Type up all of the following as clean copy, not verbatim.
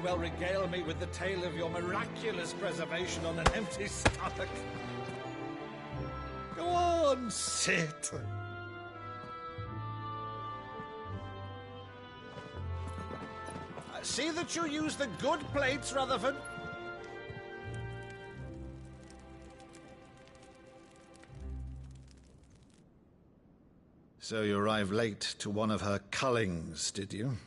well regale me with the tale of your miraculous preservation on an empty stomach. Go on, sit. See that you use the good plates, Rutherford. So you arrived late to one of her cullings, did you?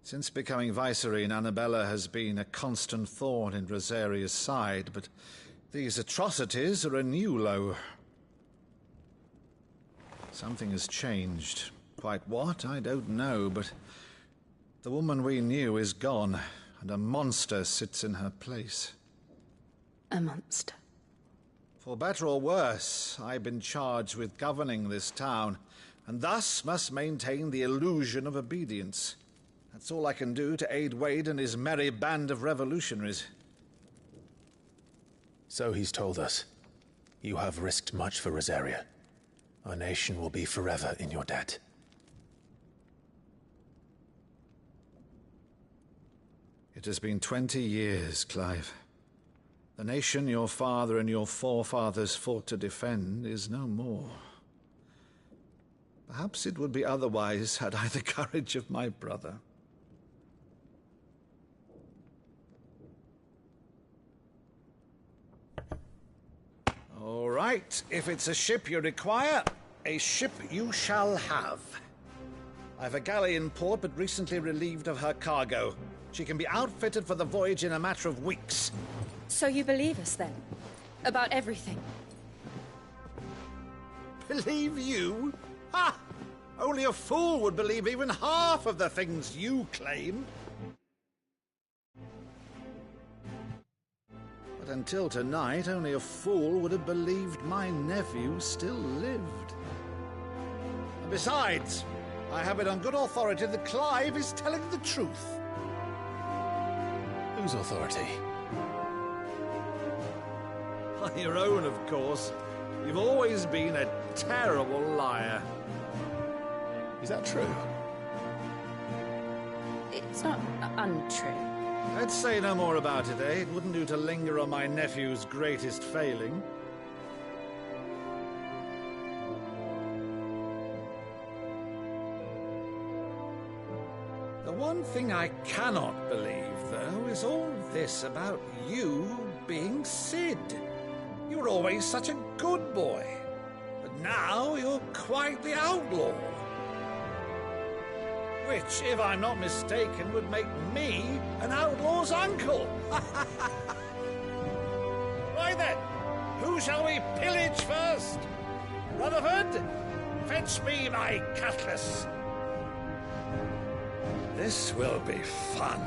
Since becoming Vicereine, Annabella has been a constant thorn in Rosaria's side, but these atrocities are a new low. Something has changed. Quite what, I don't know, but the woman we knew is gone, and a monster sits in her place. A monster? For better or worse, I've been charged with governing this town, and thus must maintain the illusion of obedience. That's all I can do to aid Wade and his merry band of revolutionaries. So he's told us. You have risked much for Rosaria. Our nation will be forever in your debt. It has been 20 years, Clive. The nation your father and your forefathers fought to defend is no more. Perhaps it would be otherwise had I the courage of my brother. All right, if it's a ship you require, a ship you shall have. I've a galley in port, but recently relieved of her cargo. She can be outfitted for the voyage in a matter of weeks. So you believe us, then? About everything? Believe you? Ha! Only a fool would believe even half of the things you claim. But until tonight, only a fool would have believed my nephew still lived. And besides, I have it on good authority that Clive is telling the truth. Whose authority? On your own, of course. You've always been a terrible liar. Is that true? It's not untrue. Let's say no more about it, eh? It wouldn't do to linger on my nephew's greatest failing. The one thing I cannot believe, though, is all this about you being Sid. You were always such a good boy, but now you're quite the outlaw. Which, if I'm not mistaken, would make me an outlaw's uncle. Right then, who shall we pillage first? Rutherford, fetch me my cutlass. This will be fun.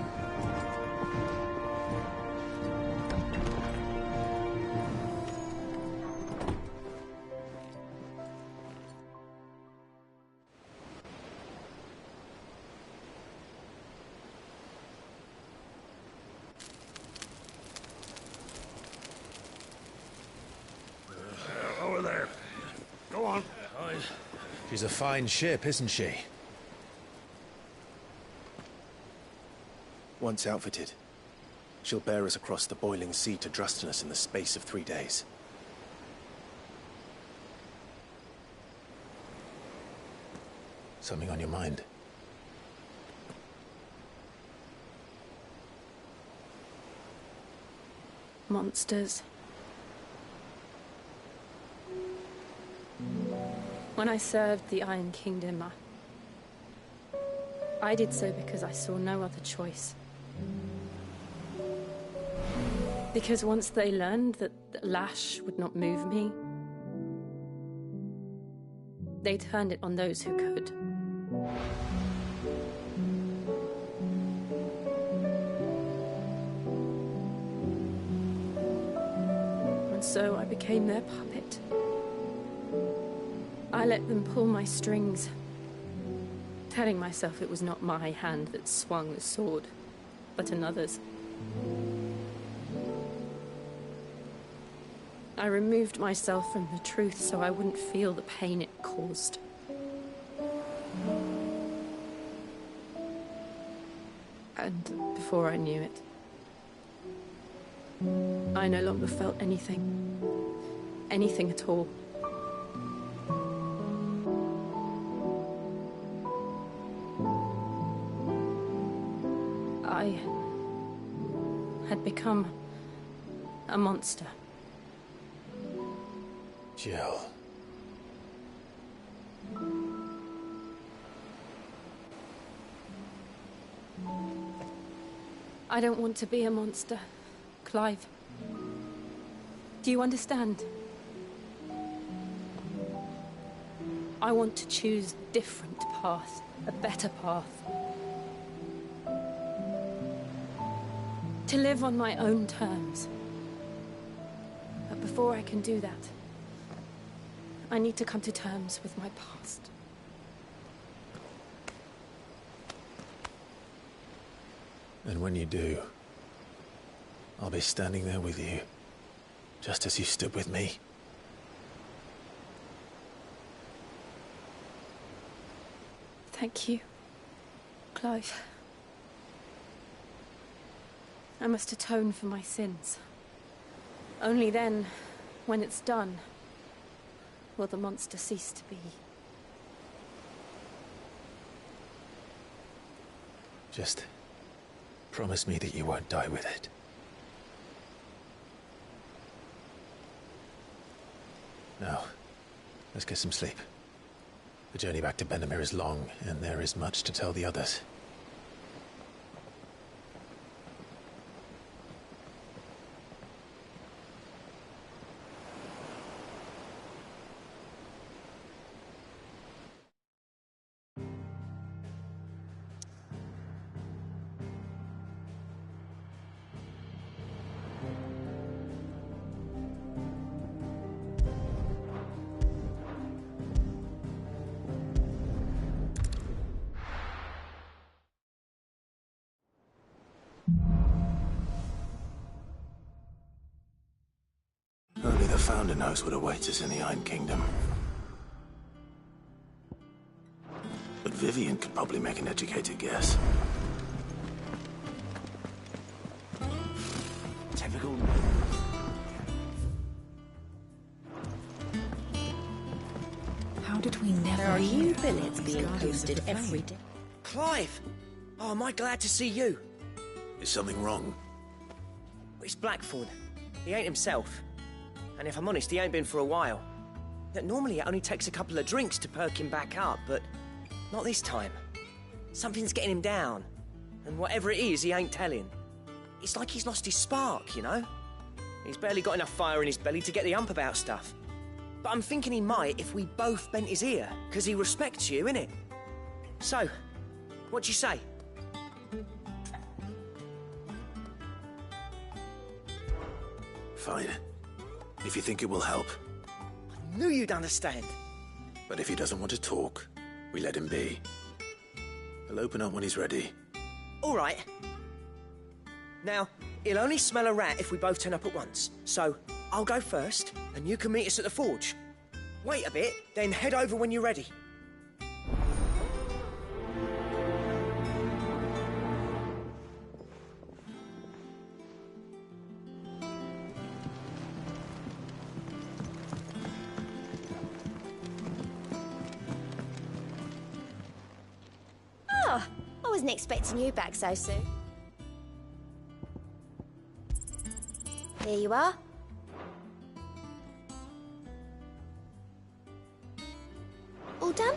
Over there. Go on. She's a fine ship, isn't she? Once outfitted, she'll bear us across the boiling sea to Drustinus in the space of 3 days. Something on your mind? Monsters. When I served the Iron Kingdom, I did so because I saw no other choice. Because once they learned that the lash would not move me, they turned it on those who could. And so I became their puppet. I let them pull my strings, telling myself it was not my hand that swung the sword, but another's. I removed myself from the truth so I wouldn't feel the pain it caused. And before I knew it, I no longer felt anything. Anything at all. I had become a monster. Jill. I don't want to be a monster, Clive. Do you understand? I want to choose a different path, a better path. To live on my own terms. But before I can do that, I need to come to terms with my past. And when you do, I'll be standing there with you, just as you stood with me. Thank you, Clive. I must atone for my sins. Only then, when it's done, will the monster cease to be. Just promise me that you won't die with it. Now, let's get some sleep. The journey back to Benamir is long, and there is much to tell the others. Only the Founder knows what awaits us in the Iron Kingdom. But Vivian could probably make an educated guess. Typical. How did we never There are hear new of billets these being Guardians of posted the every Fae? day. Clive! Oh, am I glad to see you? Is something wrong? It's Blackthorn. He ain't himself. And if I'm honest, he ain't been for a while. Normally it only takes a couple of drinks to perk him back up, but not this time. Something's getting him down. And whatever it is, he ain't telling. It's like he's lost his spark, you know? He's barely got enough fire in his belly to get the ump about stuff. But I'm thinking he might if we both bent his ear, because he respects you, innit? So, what do you say? Fine. If you think it will help. I knew you'd understand. But if he doesn't want to talk, we let him be. He'll open up when he's ready. All right. Now, he'll only smell a rat if we both turn up at once. So, I'll go first, and you can meet us at the forge. Wait a bit, then head over when you're ready. Oh, I wasn't expecting you back so soon. Here you are. All done?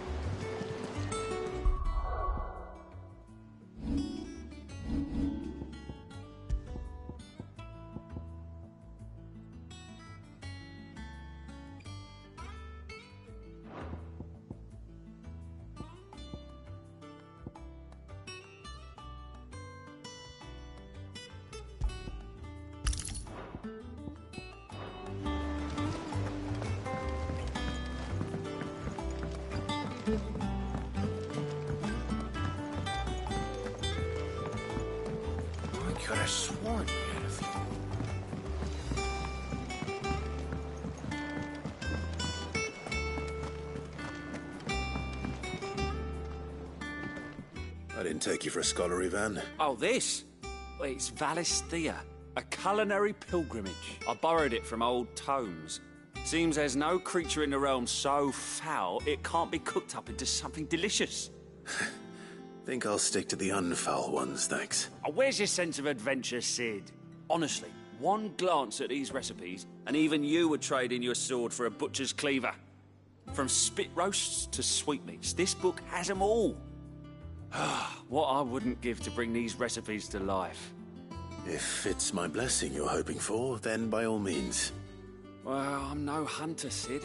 I could have sworn we had a few. I didn't take you for a scholarly van. Oh, this? Well, it's Valisthea, a culinary pilgrimage. I borrowed it from old tomes. Seems there's no creature in the realm so foul it can't be cooked up into something delicious. Think I'll stick to the unfoul ones, thanks. Oh, where's your sense of adventure, Sid? Honestly, one glance at these recipes, and even you would trade in your sword for a butcher's cleaver. From spit roasts to sweetmeats, this book has them all. What I wouldn't give to bring these recipes to life. If it's my blessing you're hoping for, then by all means. Well, I'm no hunter, Sid.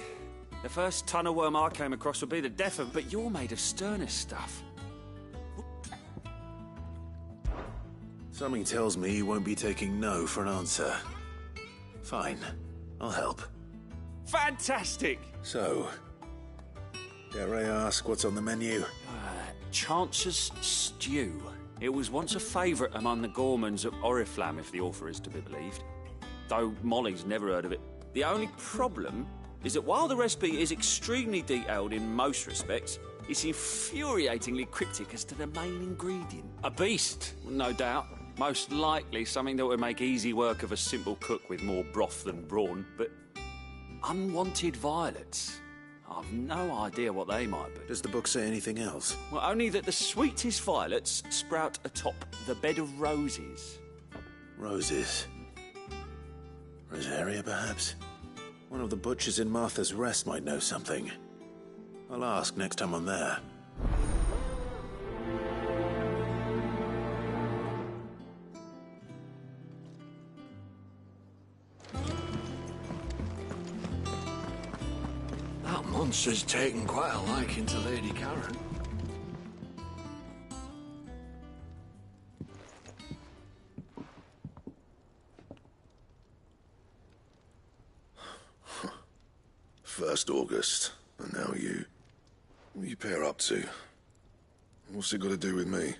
The first ton of worm I came across would be the death of, but you're made of sterner stuff. Something tells me you won't be taking no for an answer. Fine, I'll help. Fantastic! So, dare I ask what's on the menu? Chance's Stew. It was once a favourite among the gourmands of Oriflamme, if the author is to be believed. Though Molly's never heard of it. The only problem is that while the recipe is extremely detailed in most respects, it's infuriatingly cryptic as to the main ingredient. A beast, no doubt. Most likely something that would make easy work of a simple cook with more broth than brawn, but unwanted violets. I've no idea what they might be. Does the book say anything else? Well, only that the sweetest violets sprout atop the bed of roses. Roses. Rosaria, perhaps? One of the butchers in Martha's Rest might know something. I'll ask next time I'm there. That monster's taken quite a liking to Lady Karen. First August, and now you. What are you pair up to? What's it got to do with me?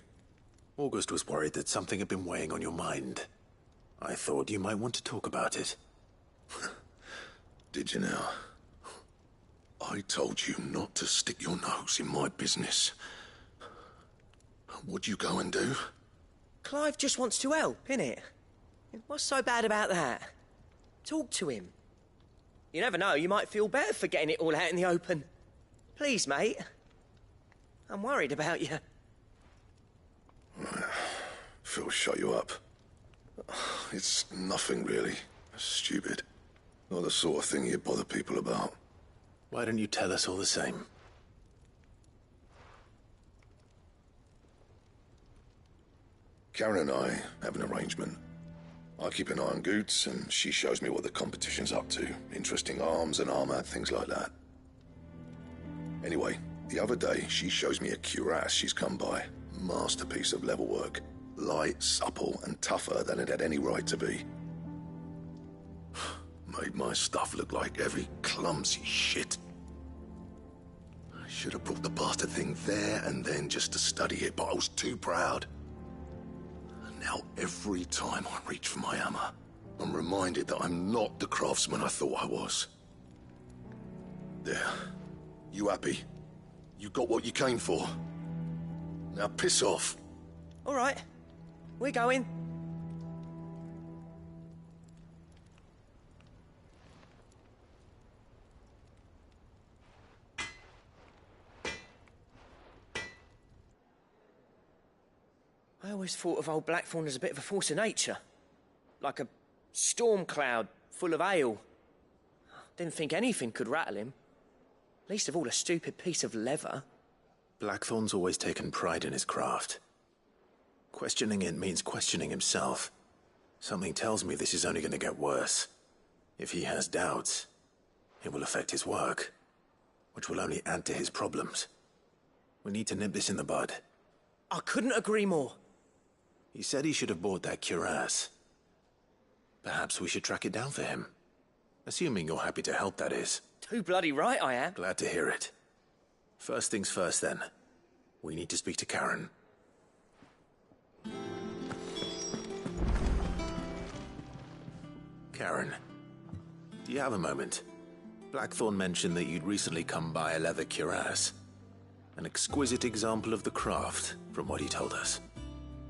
August was worried that something had been weighing on your mind. I thought you might want to talk about it. Did you now? I told you not to stick your nose in my business. What'd you go and do? Clive just wants to help, innit? What's so bad about that? Talk to him. You never know, you might feel better for getting it all out in the open. Please, mate. I'm worried about you. Phil shut you up. It's nothing, really. Stupid. Not the sort of thing you bother people about. Why don't you tell us all the same? Karen and I have an arrangement. I keep an eye on Goots, and she shows me what the competition's up to. Interesting arms and armor, things like that. Anyway, the other day, she shows me a cuirass she's come by. Masterpiece of level work. Light, supple, and tougher than it had any right to be. Made my stuff look like heavy, clumsy shit. I should have brought the bastard thing there and then just to study it, but I was too proud. Now, every time I reach for my hammer, I'm reminded that I'm not the craftsman I thought I was. There. You happy? You got what you came for. Now piss off. All right. We're going. I always thought of old Blackthorn as a bit of a force of nature. Like a storm cloud full of ale. Didn't think anything could rattle him. Least of all a stupid piece of leather. Blackthorn's always taken pride in his craft. Questioning it means questioning himself. Something tells me this is only going to get worse. If he has doubts, it will affect his work, which will only add to his problems. We need to nip this in the bud. I couldn't agree more. He said he should have bought that cuirass. Perhaps we should track it down for him. Assuming you're happy to help, that is. Too bloody right I am. Glad to hear it. First things first, then. We need to speak to Karen. Karen, do you have a moment? Blackthorn mentioned that you'd recently come by a leather cuirass. An exquisite example of the craft, from what he told us.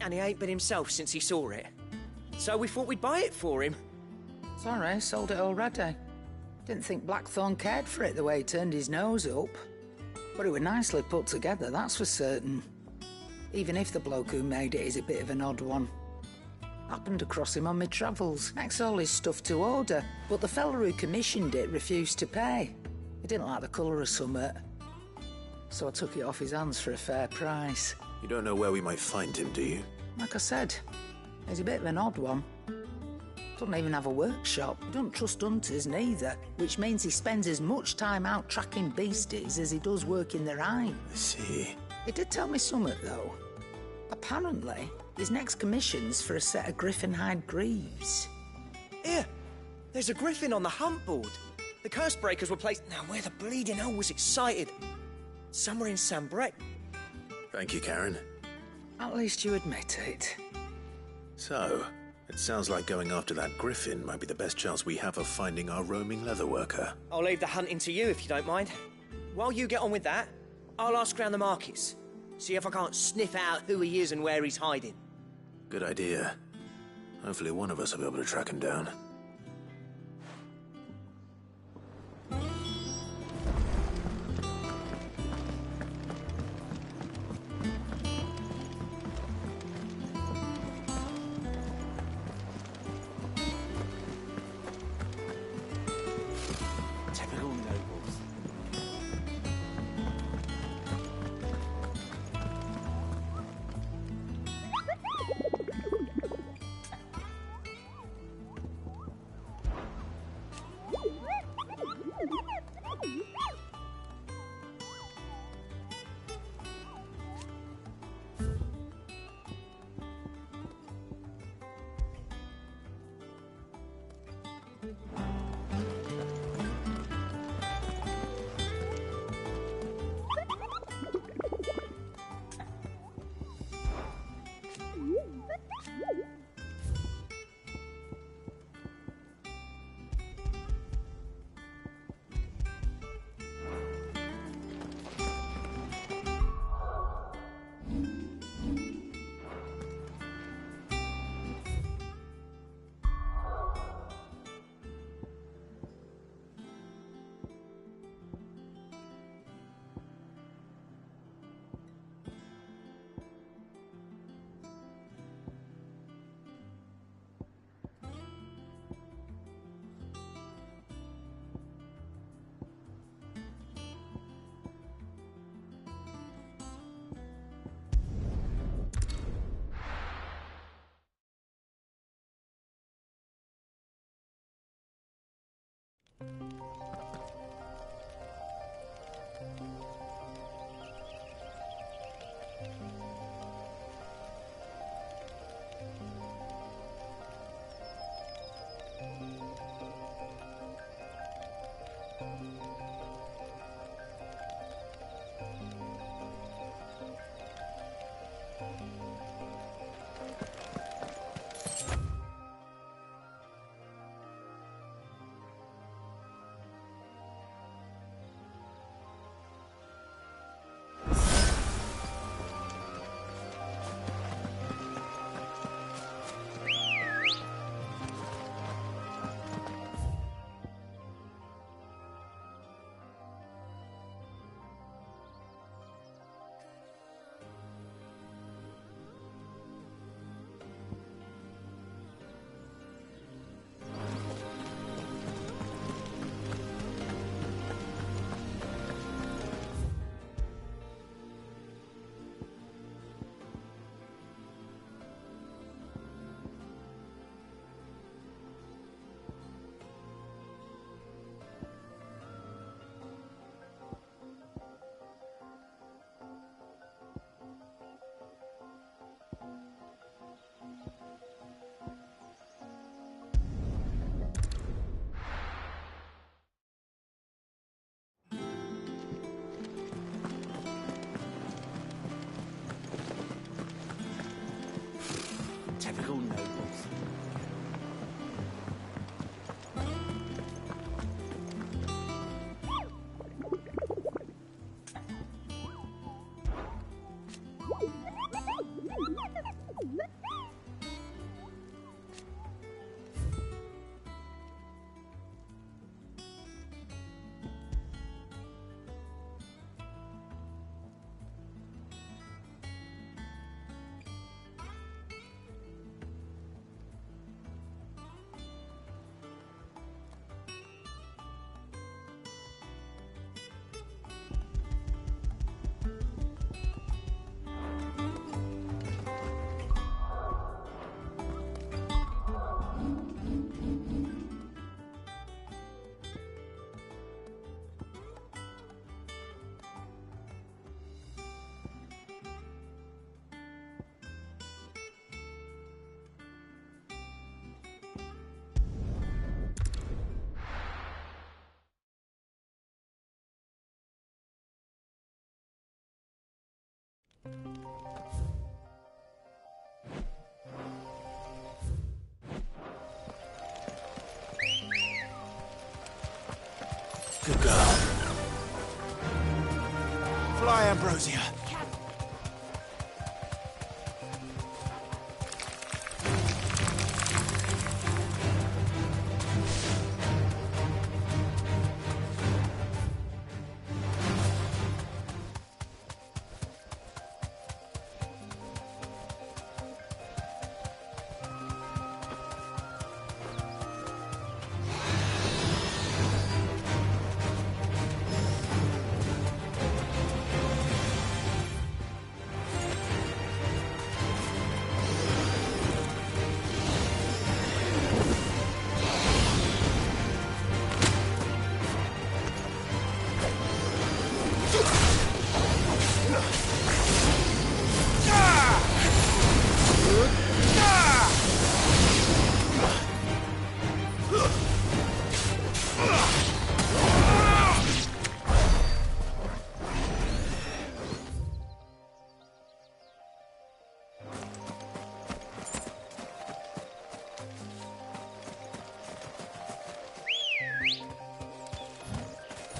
And he ain't been himself since he saw it. So we thought we'd buy it for him. Sorry, sold it already. Didn't think Blackthorn cared for it the way he turned his nose up. But it was nicely put together, that's for certain. Even if the bloke who made it is a bit of an odd one. Happened across him on my travels. Next all his stuff to order, but the fella who commissioned it refused to pay. He didn't like the colour of summit. So I took it off his hands for a fair price. You don't know where we might find him, do you? Like I said, he's a bit of an odd one. Doesn't even have a workshop. Don't trust hunters neither, which means he spends as much time out tracking beasties as he does working the rhyme. I see. He did tell me something, though. Apparently, his next commission's for a set of griffin hide greaves. Here, there's a griffin on the hunt board. The curse breakers were placed... Now, where the bleeding hell was it sighted? Somewhere in Sambrec. Thank you, Karen. At least you admit it. So, it sounds like going after that griffin might be the best chance we have of finding our roaming leatherworker. I'll leave the hunting to you if you don't mind. While you get on with that, I'll ask around the markets. See if I can't sniff out who he is and where he's hiding. Good idea. Hopefully one of us will be able to track him down. Typical nobles. Good girl. Fly, Ambrosia.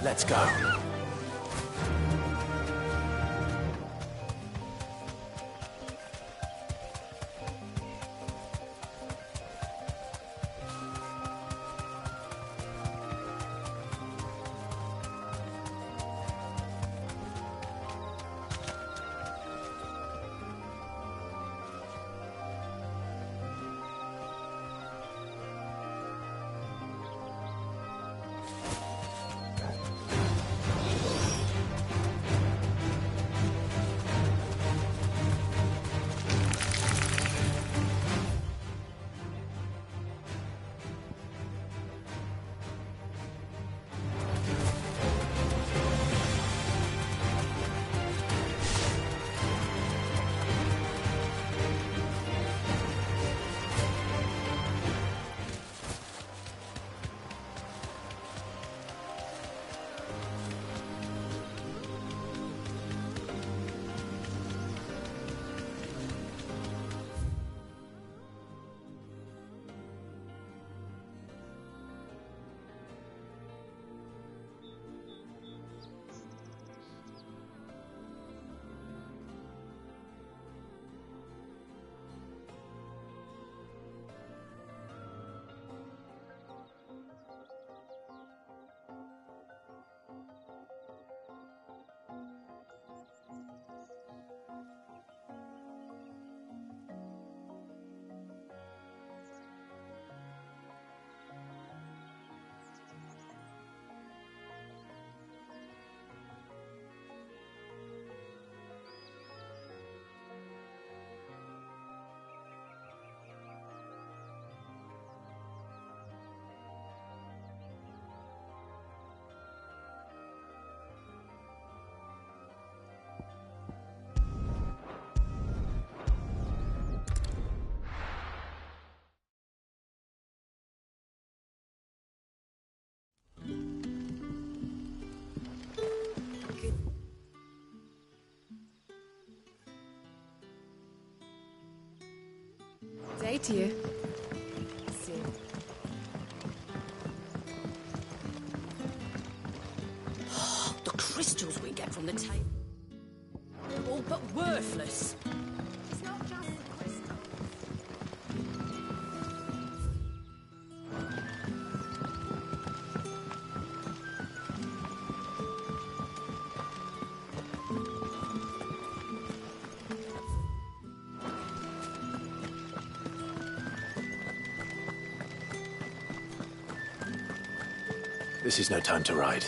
Let's go. Day to you. The crystals we get from the table. They're all but worthless. It's not just the crystal. This is no time to ride.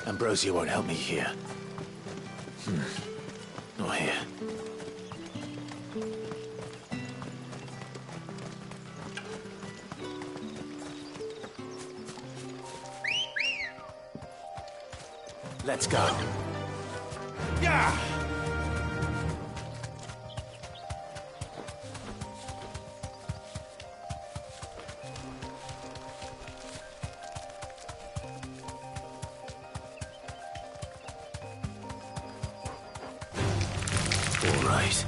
Ambrosia won't help me here. Nor here. Let's go. Yeah! right.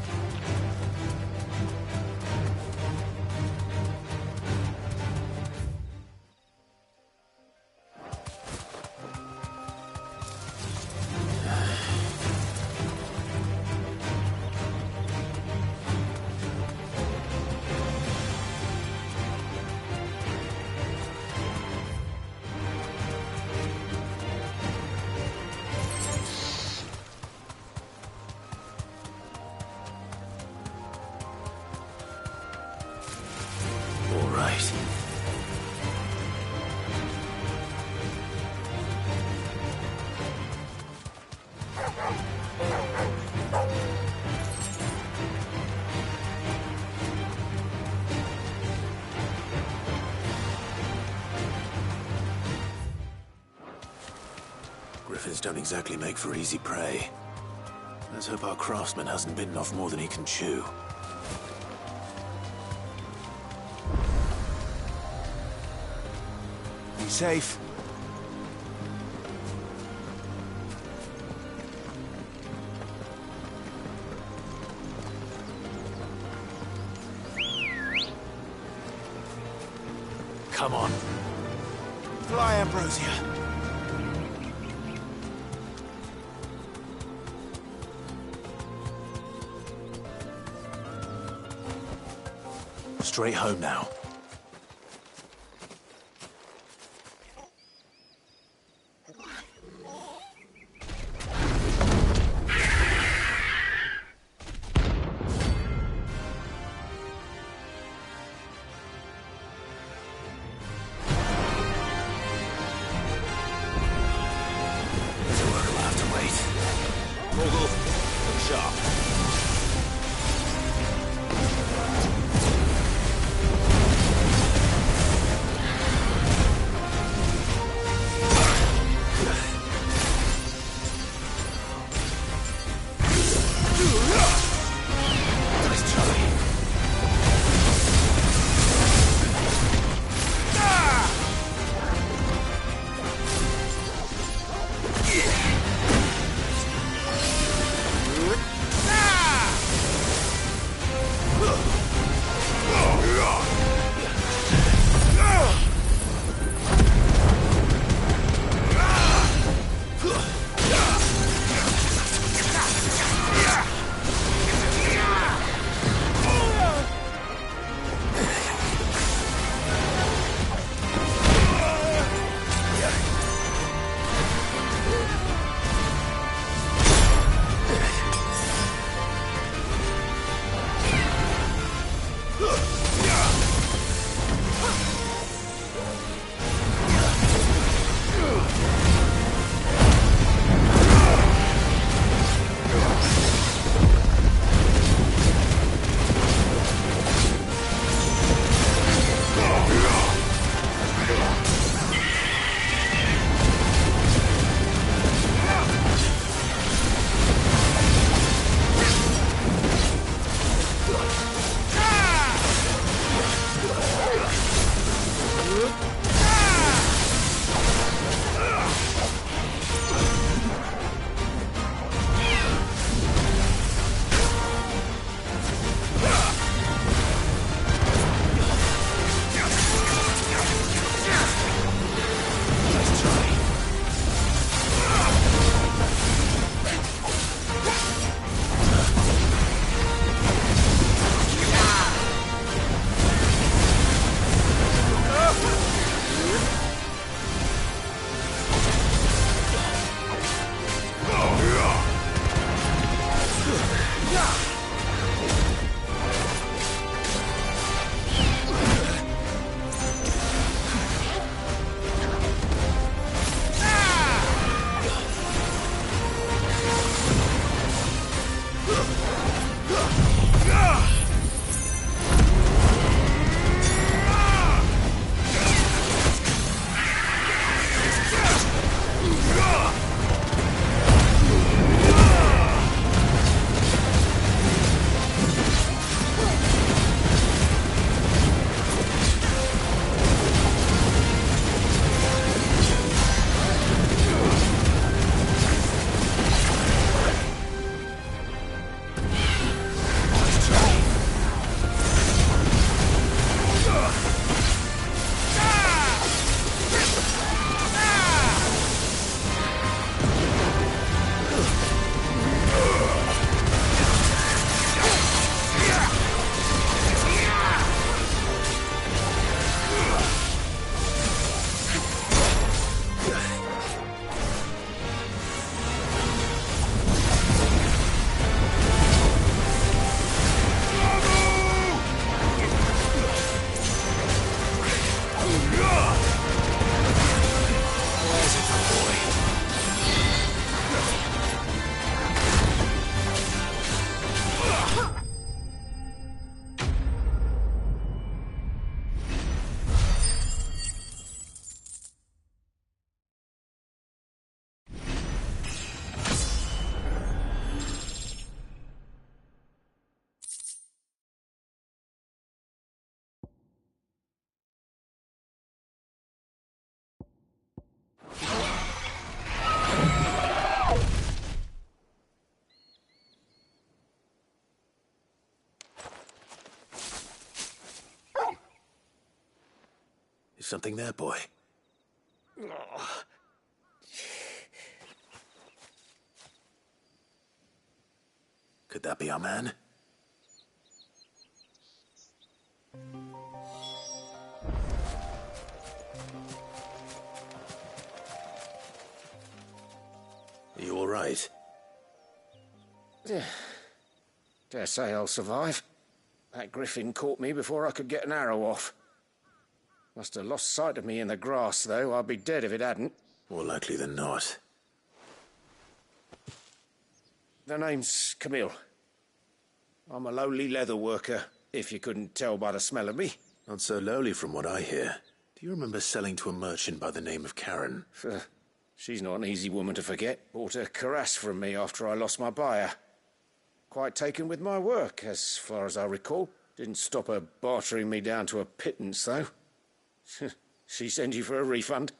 All right. Griffins don't exactly make for easy prey. Let's hope our craftsman hasn't bitten off more than he can chew. Be safe. Come on. Fly, Ambrosia. Straight home now. Is something there, boy? Could that be our man? Are you all right? Dare say I'll survive. That griffin caught me before I could get an arrow off. Must have lost sight of me in the grass, though. I'd be dead if it hadn't. More likely than not. The name's Camille. I'm a lowly leather worker, if you couldn't tell by the smell of me. Not so lowly from what I hear. Do you remember selling to a merchant by the name of Karen? She's not an easy woman to forget. Bought a cuirass from me after I lost my buyer. Quite taken with my work, as far as I recall. Didn't stop her bartering me down to a pittance, though. She sent you for a refund?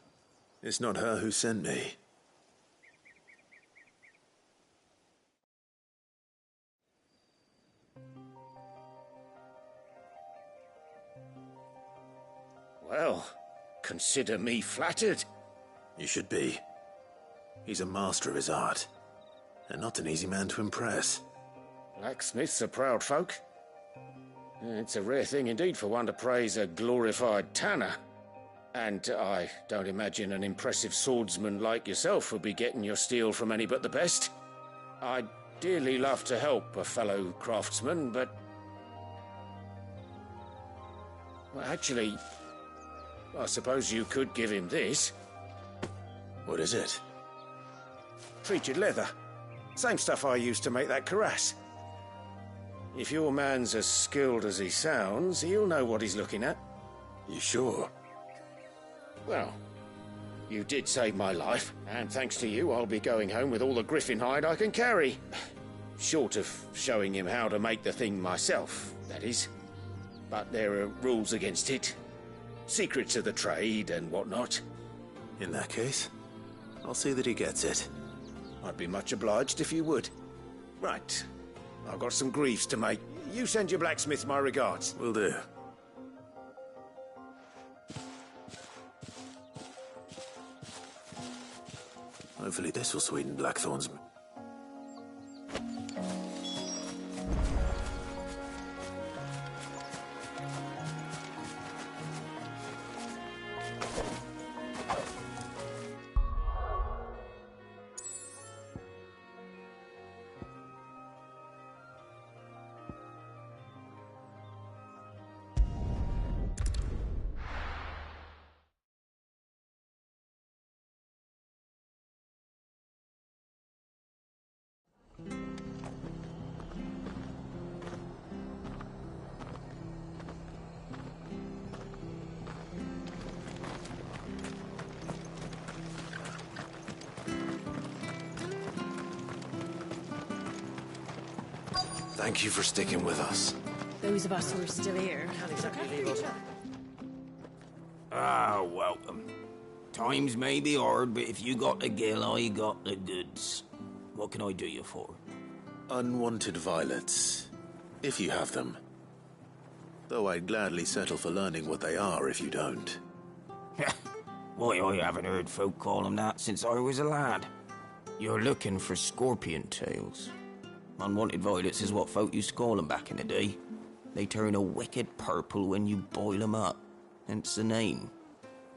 It's not her who sent me. Well, consider me flattered. You should be. He's a master of his art, and not an easy man to impress. Blacksmiths are proud folk. It's a rare thing indeed for one to praise a glorified tanner. And I don't imagine an impressive swordsman like yourself would be getting your steel from any but the best. I'd dearly love to help a fellow craftsman, but... well, actually, I suppose you could give him this. What is it? Treated leather. Same stuff I used to make that cuirass. If your man's as skilled as he sounds, he'll know what he's looking at. You sure? Well, you did save my life, and thanks to you, I'll be going home with all the griffin hide I can carry. Short of showing him how to make the thing myself, that is. But there are rules against it. Secrets of the trade and whatnot. In that case, I'll see that he gets it. I'd be much obliged if you would. Right. I've got some greaves to make. You send your blacksmith my regards. Will do. Hopefully this will sweeten Blackthorn's... Thank you for sticking with us. Those of us who are still here. Welcome. Times may be hard, but if you got the gill, I got the goods. What can I do you for? Unwanted violets, if you have them. Though I'd gladly settle for learning what they are if you don't. Why, I haven't heard folk call them that since I was a lad. You're looking for scorpion tails. Unwanted violets is what folk used to call them back in the day. They turn a wicked purple when you boil them up, hence the name.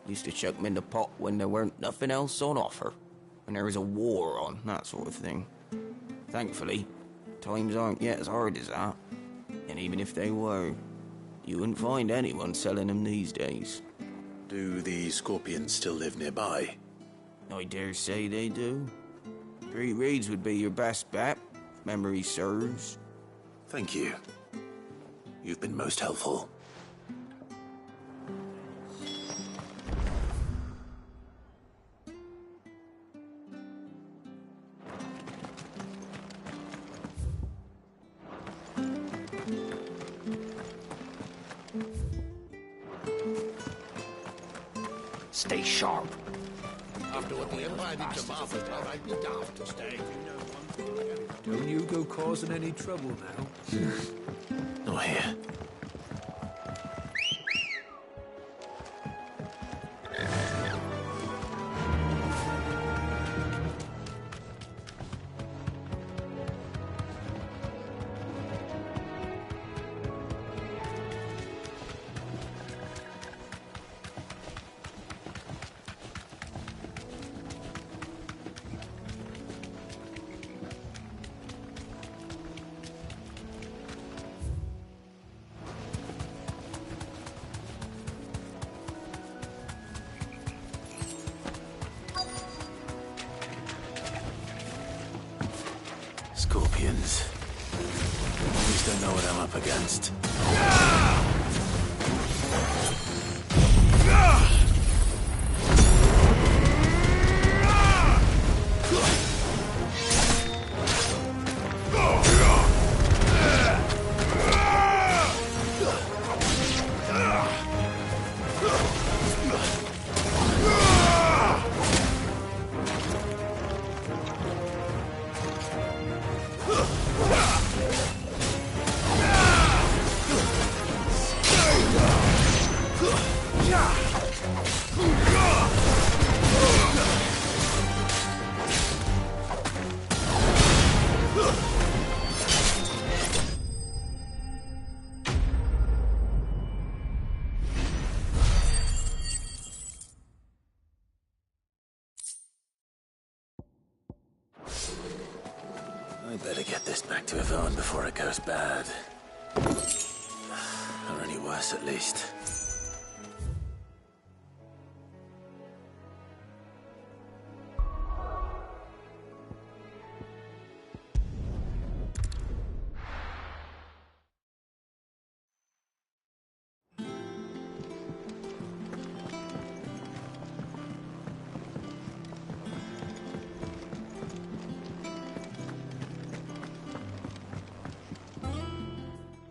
Used to chuck them in the pot when there weren't nothing else on offer, when there was a war on, that sort of thing. Thankfully, times aren't yet as hard as that. And even if they were, you wouldn't find anyone selling them these days. Do the scorpions still live nearby? I dare say they do. 3 Reeds would be your best bet, if memory serves. Thank you. You've been most helpful. Stay sharp. After what the Empire did to Martha, I'd be daft to stay. Don't you go causing any trouble now. Not here. Scorpions. At least I know what I'm up against. I better get this back to Yvonne before it goes bad. Or any worse, at least.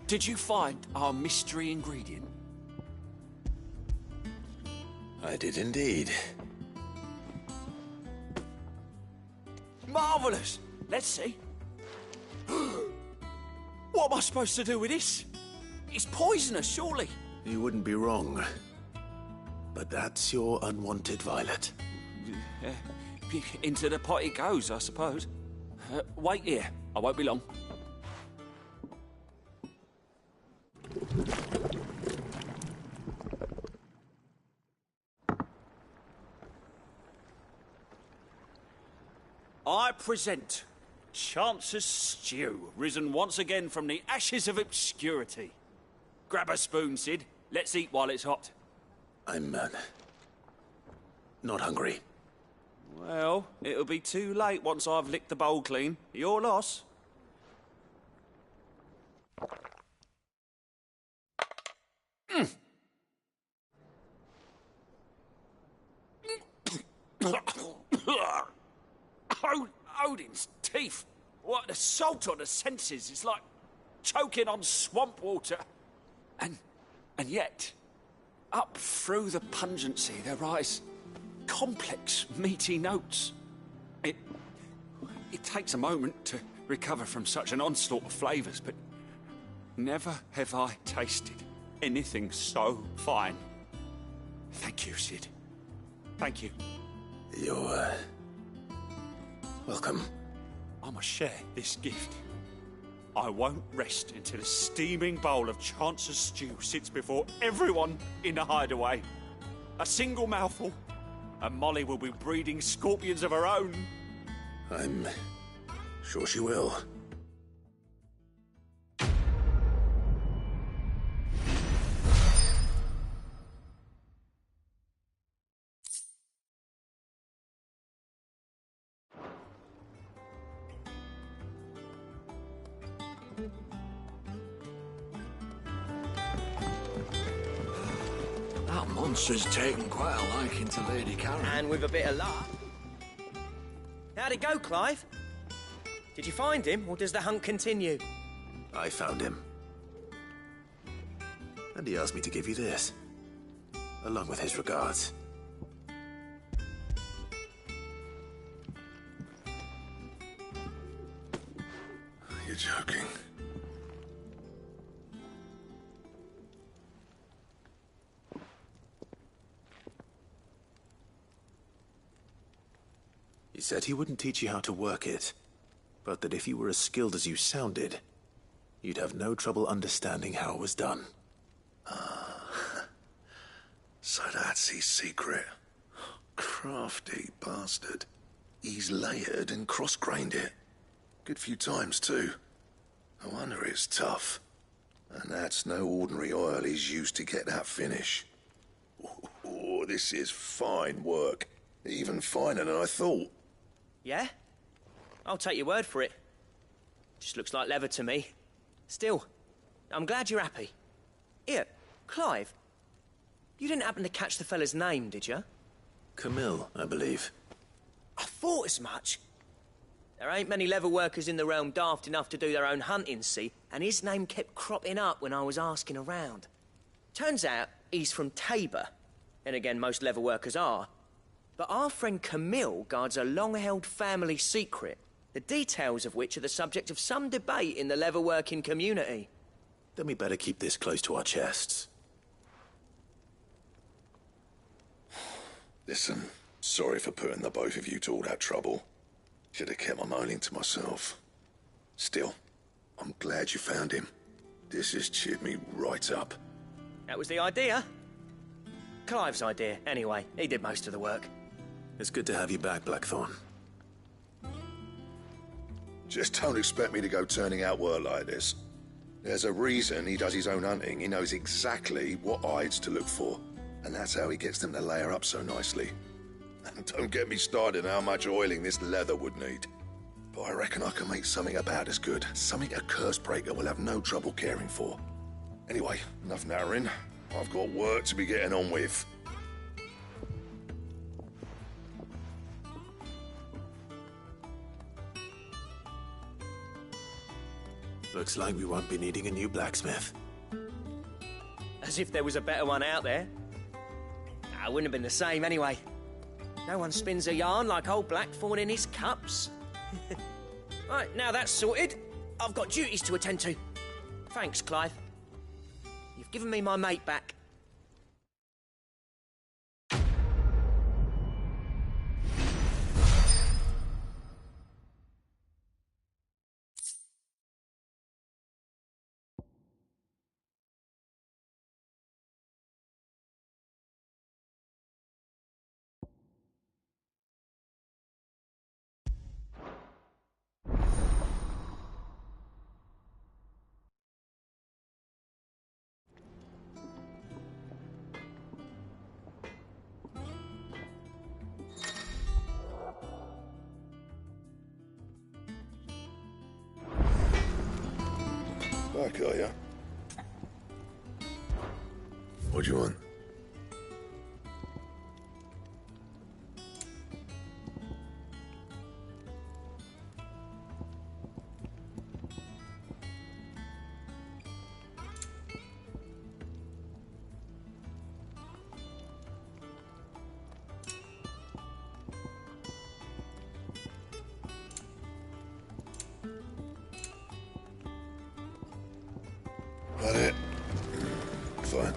Did you find our mystery ingredient? I did indeed. Marvellous! Let's see. What am I supposed to do with this? It's poisonous, surely. You wouldn't be wrong. But that's your unwanted violet. Into the pot it goes, I suppose. Wait here. I won't be long. I present Chance's stew, risen once again from the ashes of obscurity. Grab a spoon, Sid. Let's eat while it's hot. I'm, not hungry. Well, it'll be too late once I've licked the bowl clean. Your loss. Odin's teeth. What an assault on the senses. It's like choking on swamp water. And yet, up through the pungency, there rise complex, meaty notes. It takes a moment to recover from such an onslaught of flavours, but never have I tasted anything so fine. Thank you, Sid. Thank you. You're, welcome. I must share this gift. I won't rest until a steaming bowl of Chance's stew sits before everyone in the hideaway. A single mouthful, and Molly will be breeding scorpions of her own. I'm sure she will. That monster's taken quite a liking to Lady Karen. And with a bit of luck. How'd it go, Clive? Did you find him, or does the hunt continue? I found him. And he asked me to give you this, along with his regards. You're joking. He said he wouldn't teach you how to work it, but that if you were as skilled as you sounded, you'd have no trouble understanding how it was done. So that's his secret. Crafty bastard. He's layered and cross-grained it. Good few times, too. No wonder it's tough. And that's no ordinary oil he's used to get that finish. Oh, this is fine work. Even finer than I thought. Yeah? I'll take your word for it. Just looks like leather to me. Still, I'm glad you're happy. Here, Clive. You didn't happen to catch the fella's name, did you? Camille, I believe. I thought as much. There ain't many leather workers in the realm daft enough to do their own hunting, see? And his name kept cropping up when I was asking around. Turns out he's from Tabor. And again, most leather workers are. But our friend Camille guards a long-held family secret, the details of which are the subject of some debate in the leather-working community. Then we better keep this close to our chests. Listen, sorry for putting the both of you to all that trouble. Should have kept my moaning to myself. Still, I'm glad you found him. This has cheered me right up. That was the idea. Clive's idea, anyway. He did most of the work. It's good to have you back, Blackthorn. Just don't expect me to go turning out work like this. There's a reason he does his own hunting. He knows exactly what hides to look for. And that's how he gets them to layer up so nicely. And don't get me started on how much oiling this leather would need. But I reckon I can make something about as good. Something a Cursebreaker will have no trouble caring for. Anyway, enough narrowing. I've got work to be getting on with. Looks like we won't be needing a new blacksmith. As if there was a better one out there. I wouldn't have been the same anyway. No one spins a yarn like old Blackthorn in his cups. Right, now that's sorted, I've got duties to attend to. Thanks, Clive. You've given me my mate back. Back, are ya? What do you want? Got it. Fine.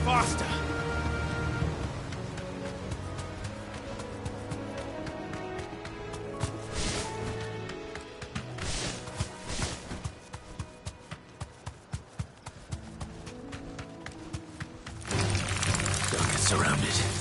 Faster! Don't get surrounded.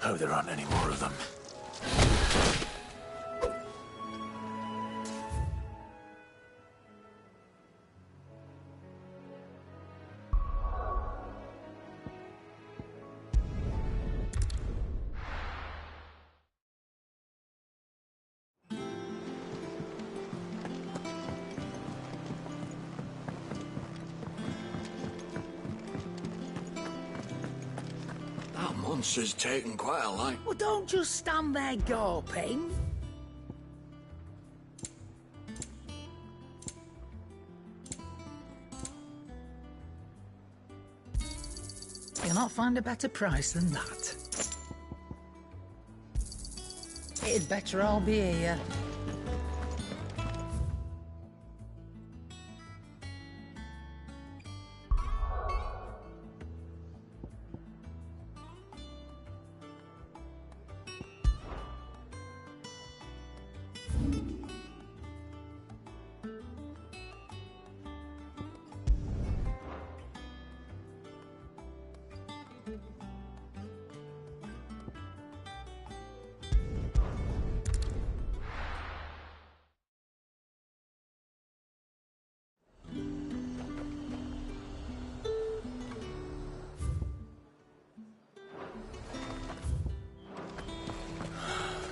Hope there aren't any more of them. That monster's taken quite a light. Well, don't just stand there gawping. You'll not find a better price than that. It'd better all be here.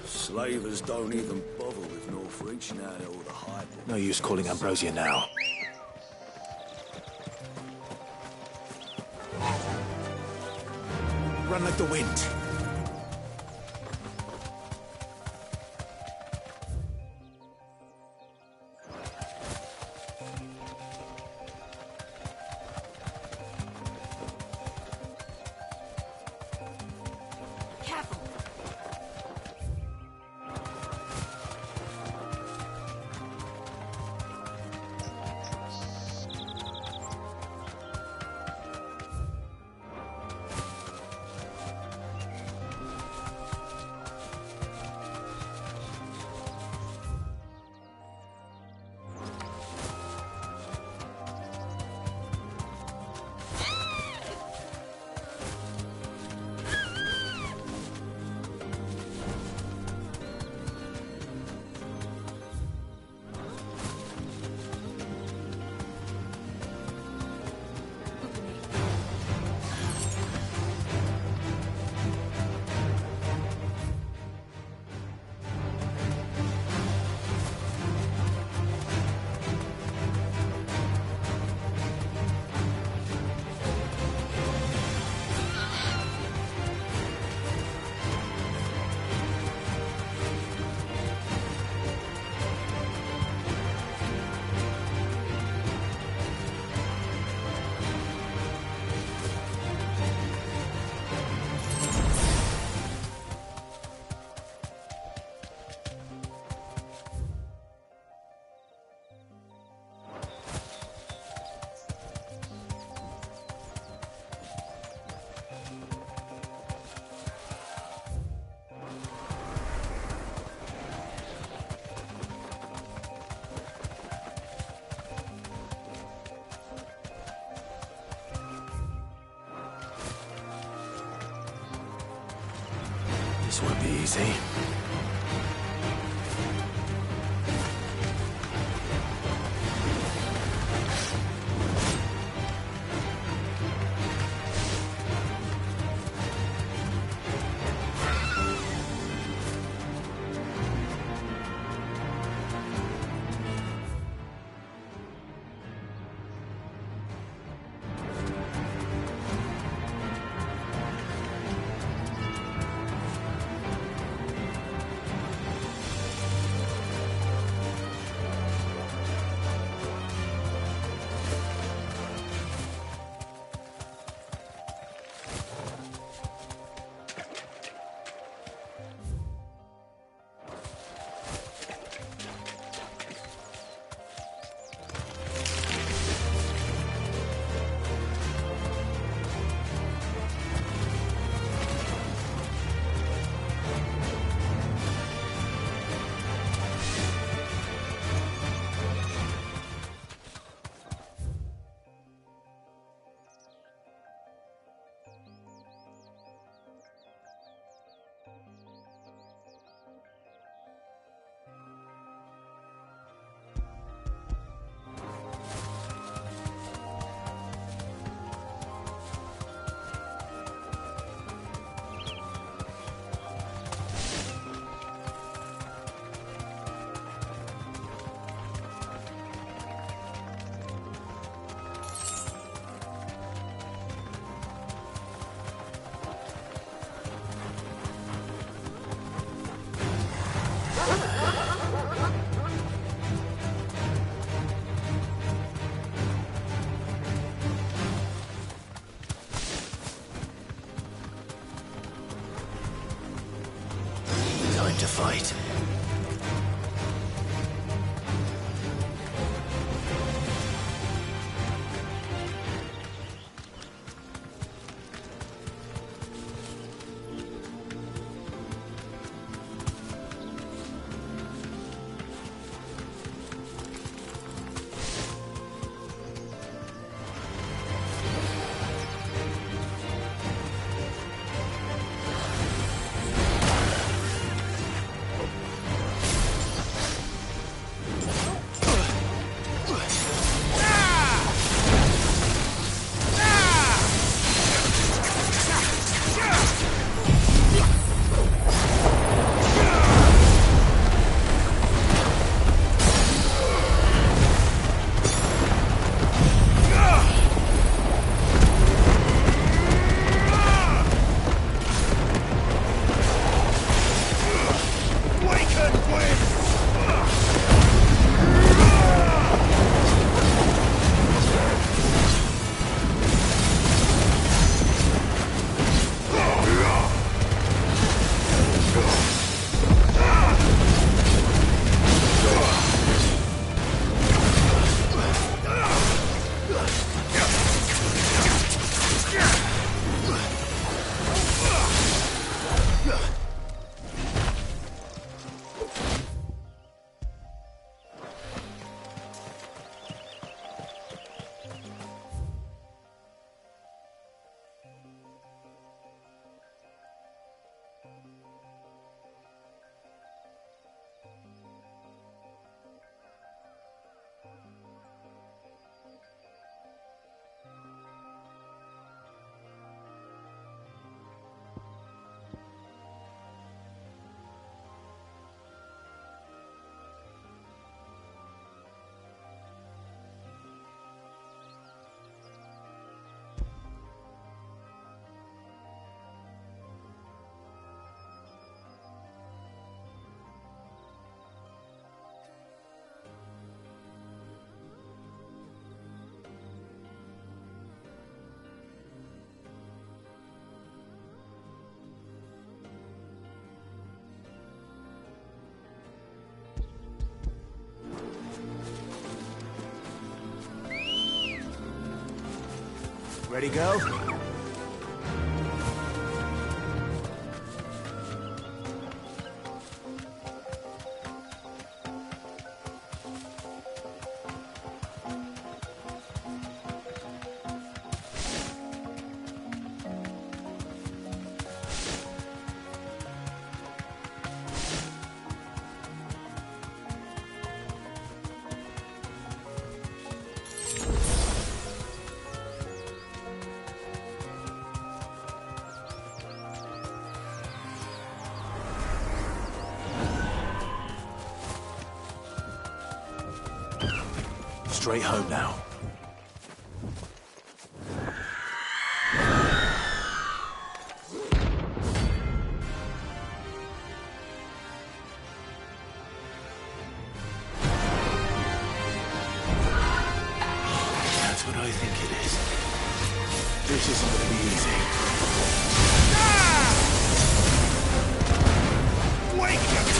Slavers don't even bother with North reaching out all the high. No use calling Ambrosia now. Run like the wind. This won't be easy. fight. Ready, go? Straight home now. That's what I think it is. This isn't gonna be easy. Wake up!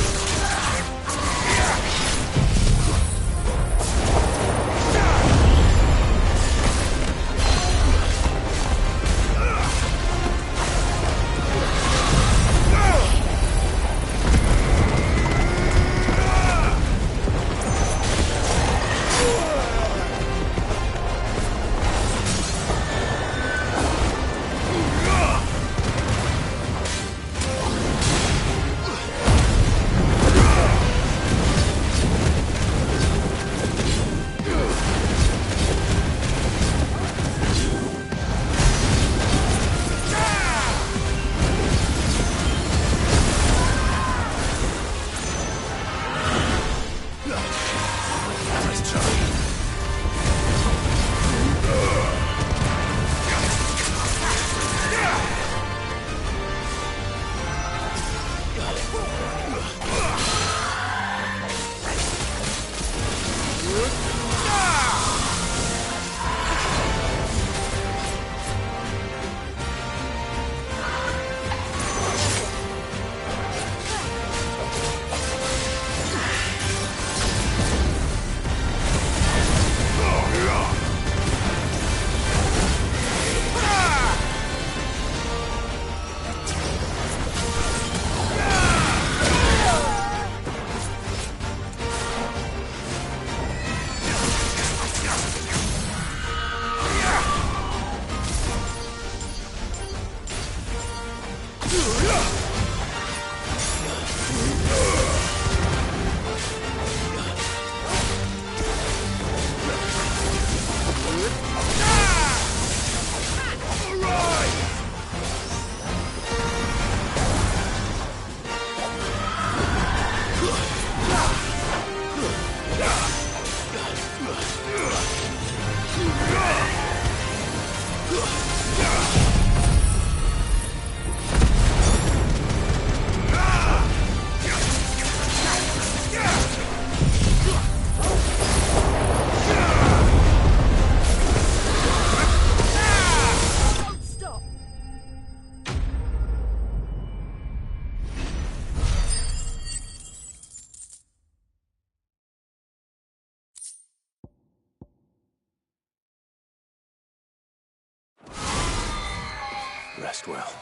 rest well.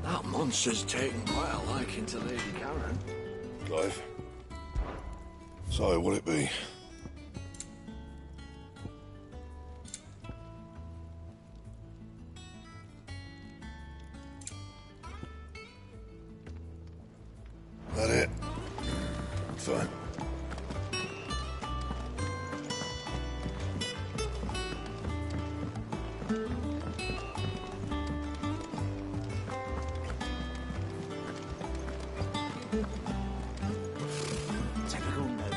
That monster's taken quite a liking to Lady Karen. Clive. So, what'll it be? That it? Fine. Typical nobles.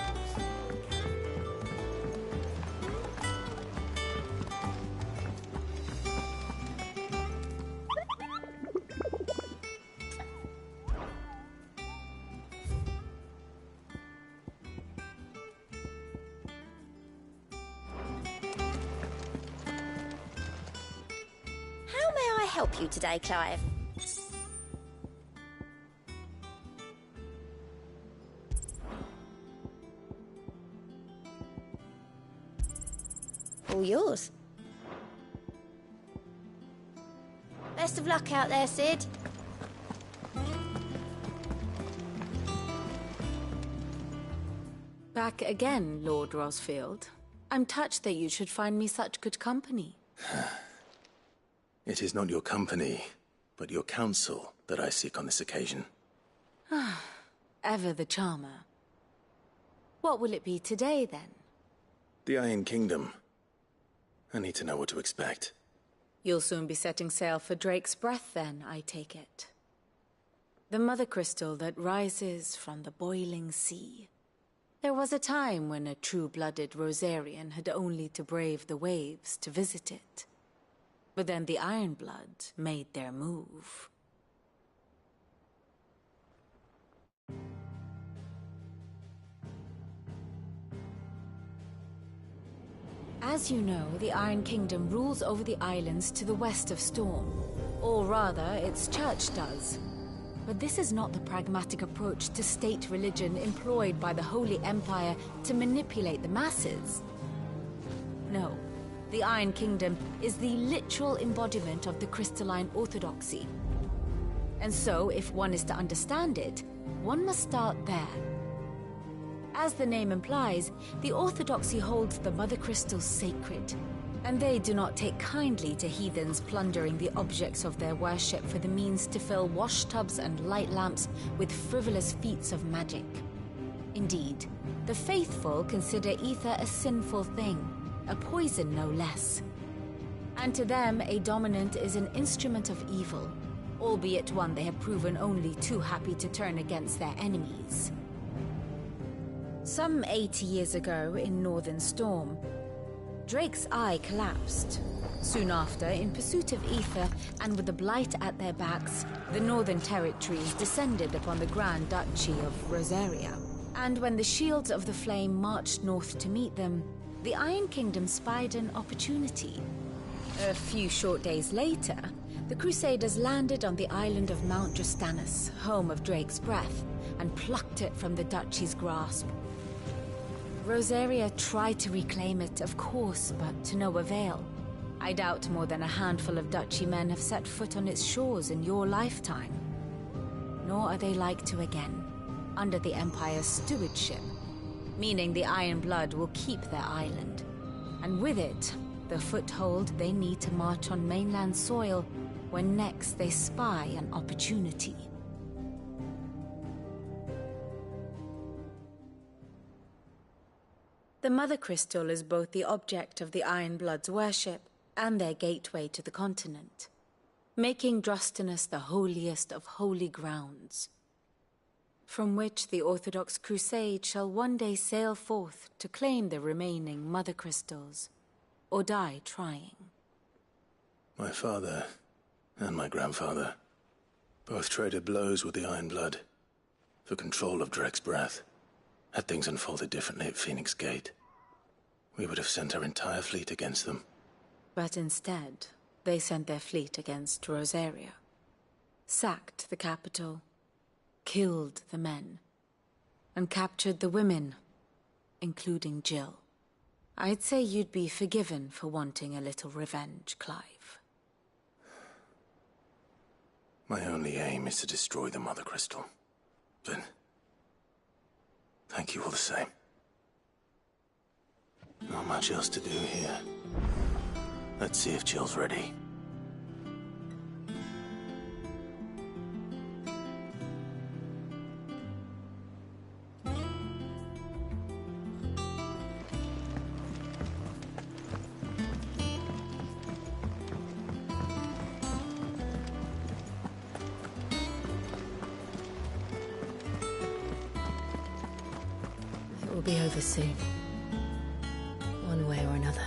How may I help you today, Clive? All yours. Best of luck out there, Sid. Back again, Lord Rosfield. I'm touched that you should find me such good company. It is not your company, but your counsel that I seek on this occasion. Ever the charmer. What will it be today, then? The Iron Kingdom. I need to know what to expect. You'll soon be setting sail for Drake's Breath, then, I take it. The mother crystal that rises from the boiling sea. There was a time when a true-blooded Rosarian had only to brave the waves to visit it. But then the Ironblood made their move. As you know, the Iron Kingdom rules over the islands to the west of Storm. Or rather, its church does. But this is not the pragmatic approach to state religion employed by the Holy Empire to manipulate the masses. No, the Iron Kingdom is the literal embodiment of the crystalline orthodoxy. And so, if one is to understand it, one must start there. As the name implies, the orthodoxy holds the Mother Crystals sacred, and they do not take kindly to heathens plundering the objects of their worship for the means to fill washtubs and light lamps with frivolous feats of magic. Indeed, the faithful consider ether a sinful thing, a poison no less. And to them, a dominant is an instrument of evil, albeit one they have proven only too happy to turn against their enemies. Some 80 years ago in Northern Storm, Drake's eye collapsed. Soon after, in pursuit of ether and with the Blight at their backs, the Northern Territories descended upon the Grand Duchy of Rosaria. And when the Shields of the Flame marched north to meet them, the Iron Kingdom spied an opportunity. A few short days later, the Crusaders landed on the island of Mount Justanus, home of Drake's Breath, and plucked it from the Duchy's grasp. Rosaria tried to reclaim it, of course, but to no avail. I doubt more than a handful of Duchy men have set foot on its shores in your lifetime. Nor are they like to again, under the Empire's stewardship, meaning the Iron Blood will keep their island, and with it, the foothold they need to march on mainland soil when next they spy an opportunity. The Mother Crystal is both the object of the Iron Blood's worship and their gateway to the continent, making Drustinus the holiest of holy grounds. from which the Orthodox Crusade shall one day sail forth to claim the remaining Mother Crystals, or die trying. My father and my grandfather both traded blows with the Iron Blood for control of Drek's breath. Had things unfolded differently at Phoenix Gate, we would have sent our entire fleet against them. But instead, they sent their fleet against Rosaria, sacked the capital, killed the men, and captured the women, including Jill. I'd say you'd be forgiven for wanting a little revenge, Clive. My only aim is to destroy the Mother Crystal. But thank you all the same. Not much else to do here. Let's see if Jill's ready. It will be over soon. One way or another.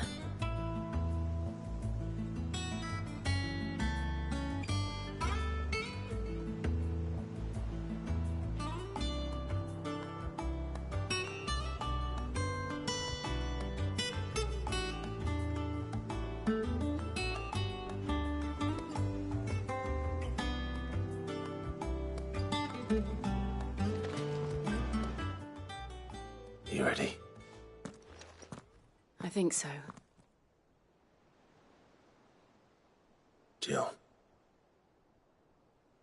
You ready? I think so. Jill,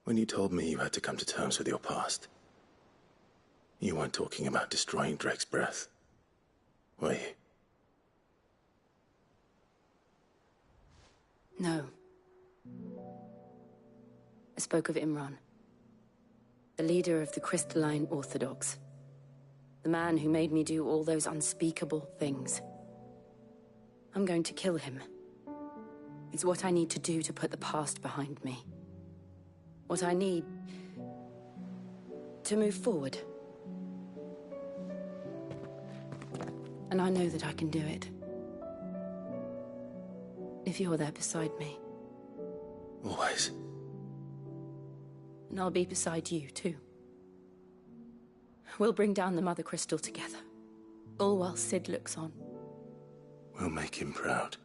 when you told me you had to come to terms with your past, you weren't talking about destroying Drek's breath, were you? No. I spoke of Imran, the leader of the Crystalline Orthodox. The man who made me do all those unspeakable things. I'm going to kill him. It's what I need to do to put the past behind me. What I need to move forward. And I know that I can do it. If you're there beside me. Always. And I'll be beside you, too. We'll bring down the Mother Crystal together. All while Sid looks on. We'll make him proud.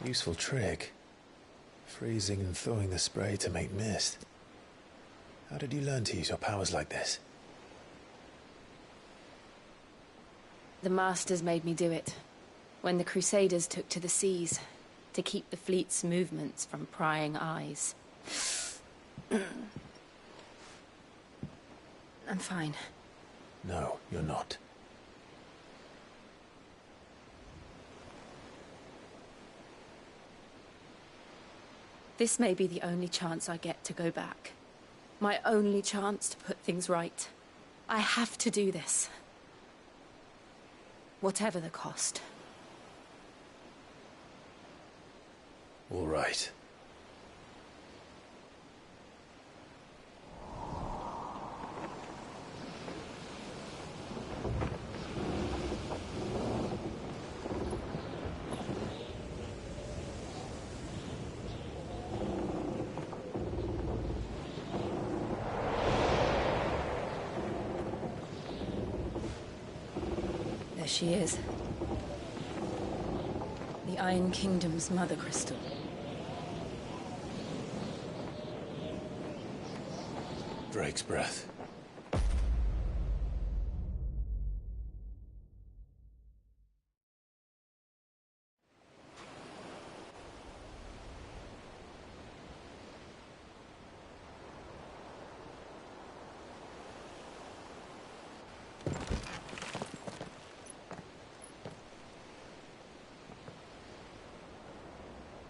Useful trick. Freezing and thawing the spray to make mist. How did you learn to use your powers like this? The Masters made me do it. When the Crusaders took to the seas, to keep the fleet's movements from prying eyes. I'm fine. No, you're not. This may be the only chance I get to go back. My only chance to put things right. I have to do this. Whatever the cost. All right. She is. The Iron Kingdom's Mother Crystal. Drake's breath.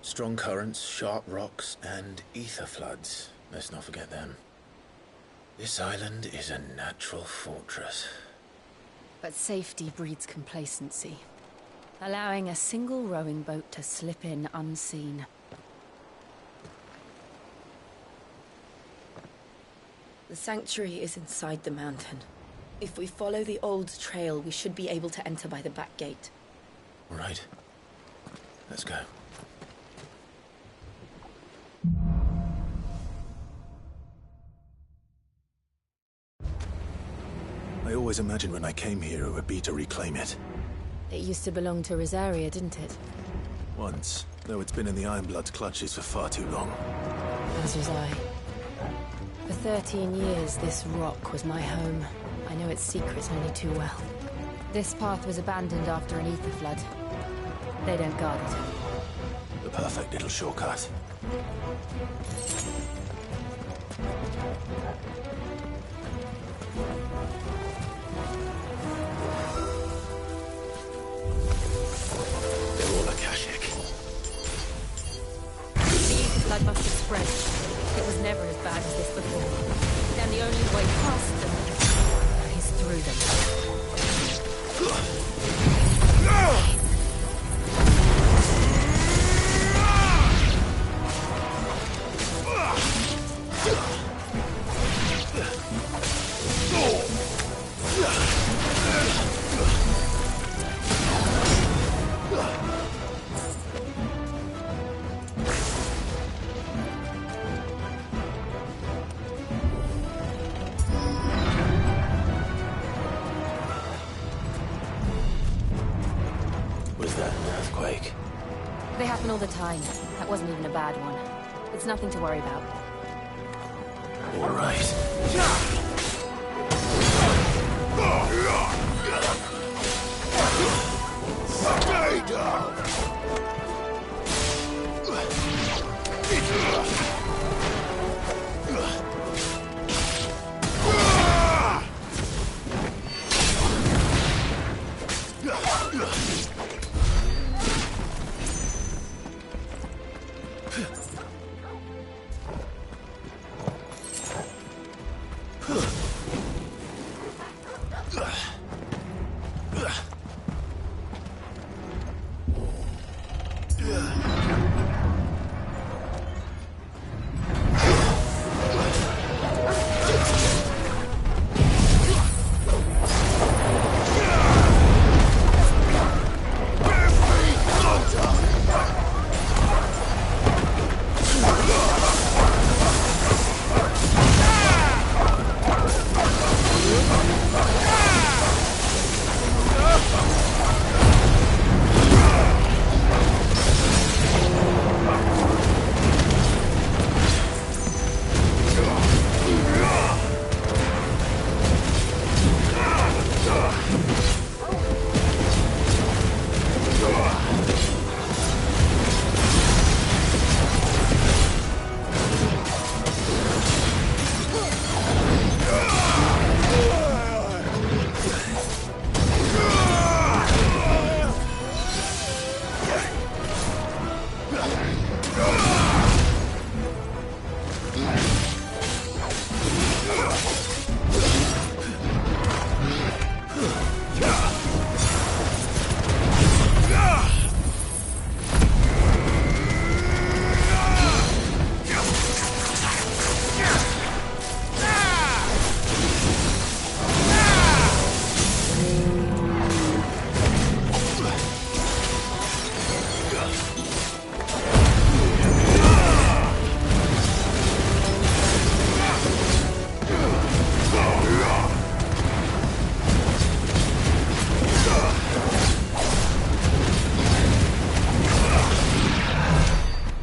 Strong currents, sharp rocks, and ether floods. Let's not forget them. This island is a natural fortress. But safety breeds complacency, allowing a single rowing boat to slip in unseen. The sanctuary is inside the mountain. If we follow the old trail, we should be able to enter by the back gate. All right. Let's go. I always imagined when I came here it would be to reclaim it. It used to belong to Rosaria, didn't it? Once, though it's been in the Ironblood's clutches for far too long. As was I. For 13 years, this rock was my home. I know its secrets only too well. This path was abandoned after an ether flood. They don't guard it. The perfect little shortcut. They're all Akashic. The ether flood must have spread. It was never as bad as this before. Then the only way past them is through them. They happen all the time. That wasn't even a bad one. It's nothing to worry about. All right. Stay down!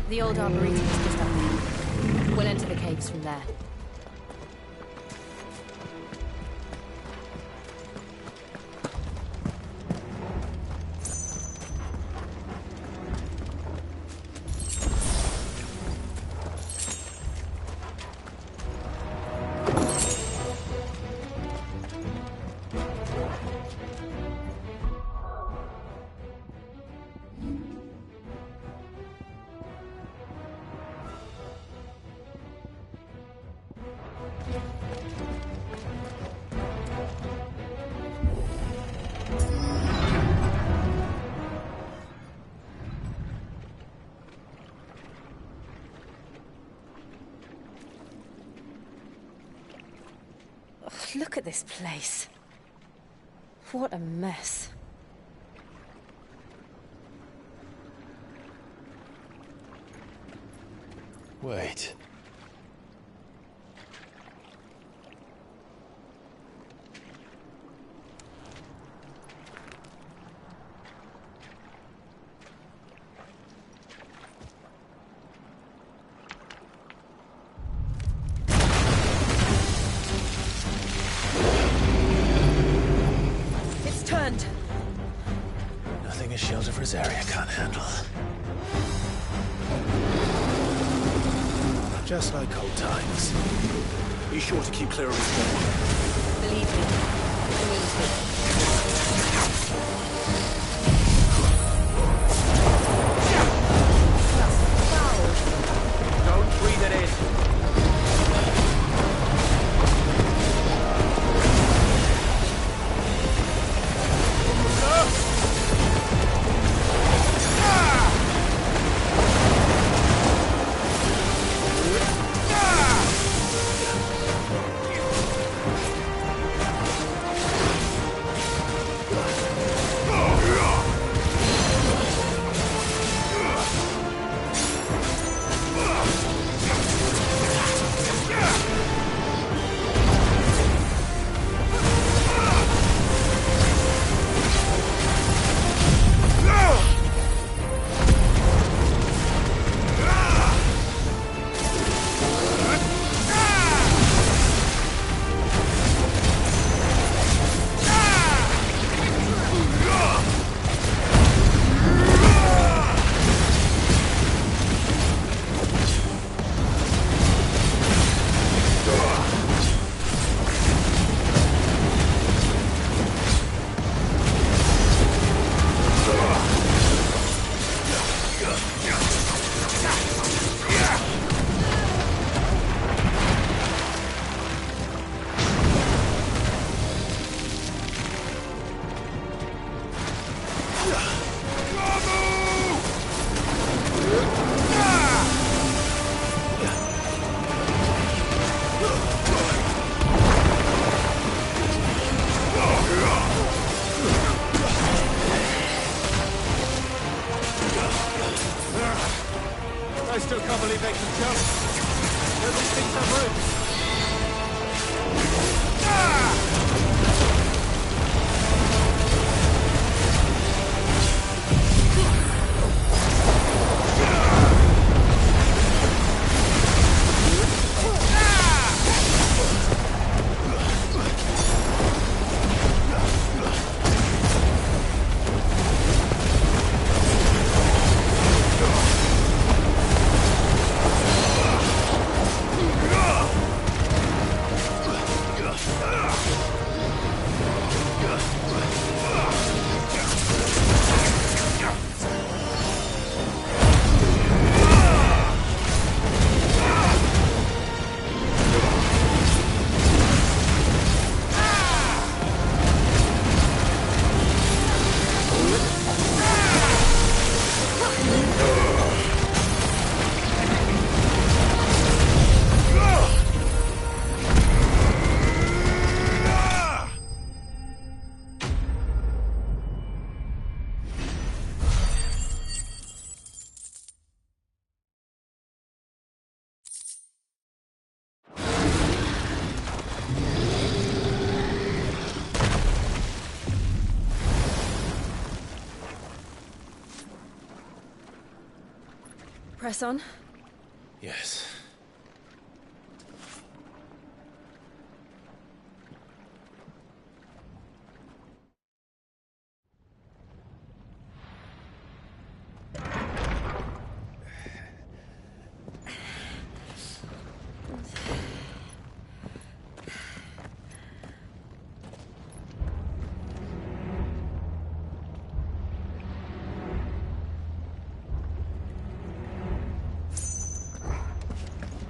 The old arboretum is just up there. We'll enter the caves from there. this place. What a mess. Wait. It's turned. Nothing a shelter for his area can't handle. Just like old times. Be sure to keep clear of his wall. Believe me, I need to. Don't breathe it in. I still can't believe they can jump. These things have roots. Press on. Yes.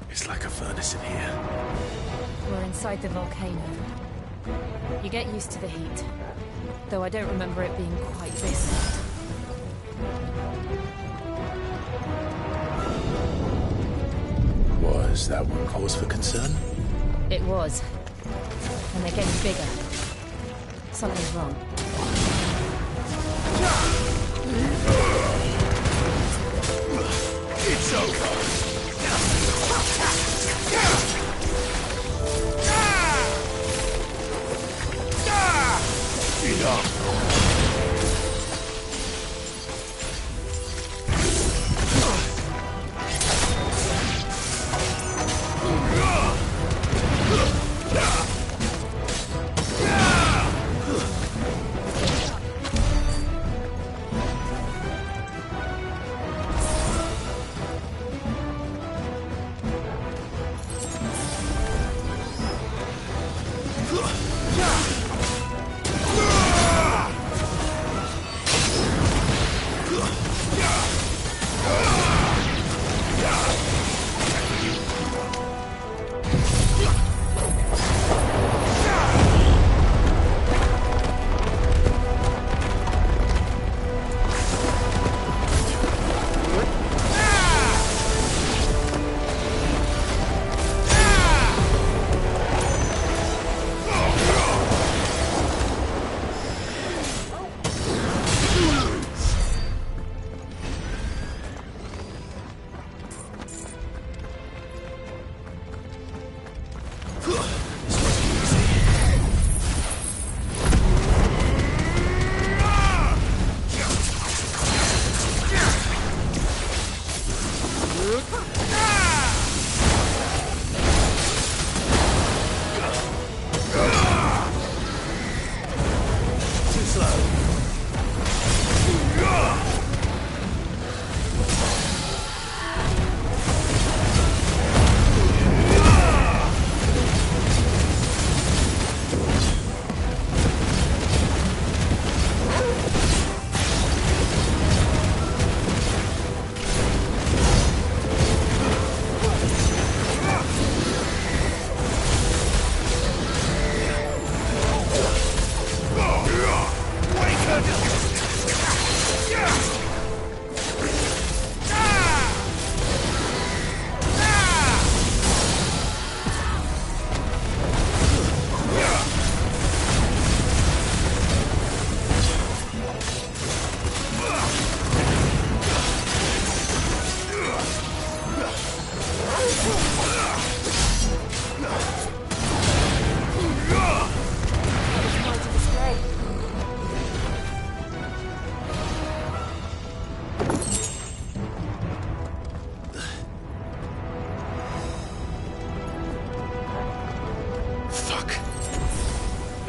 It's like a furnace in here. We're inside the volcano. You get used to the heat. Though I don't remember it being quite this hot. Was that one cause for concern? It was. and they're getting bigger. Something's wrong. It's over! Enough!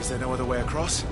Is there no other way across?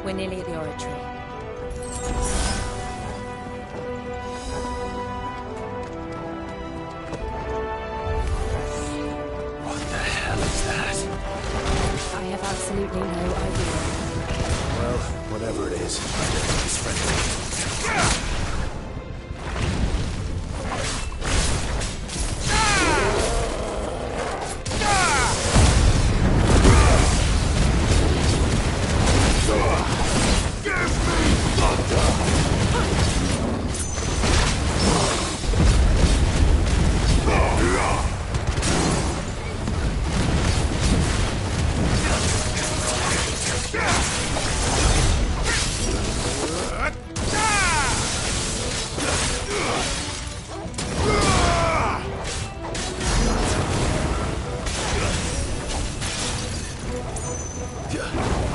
We're nearly at the oratory. What the hell is that? I have absolutely no idea. Well, whatever it is, I don't think it's friendly.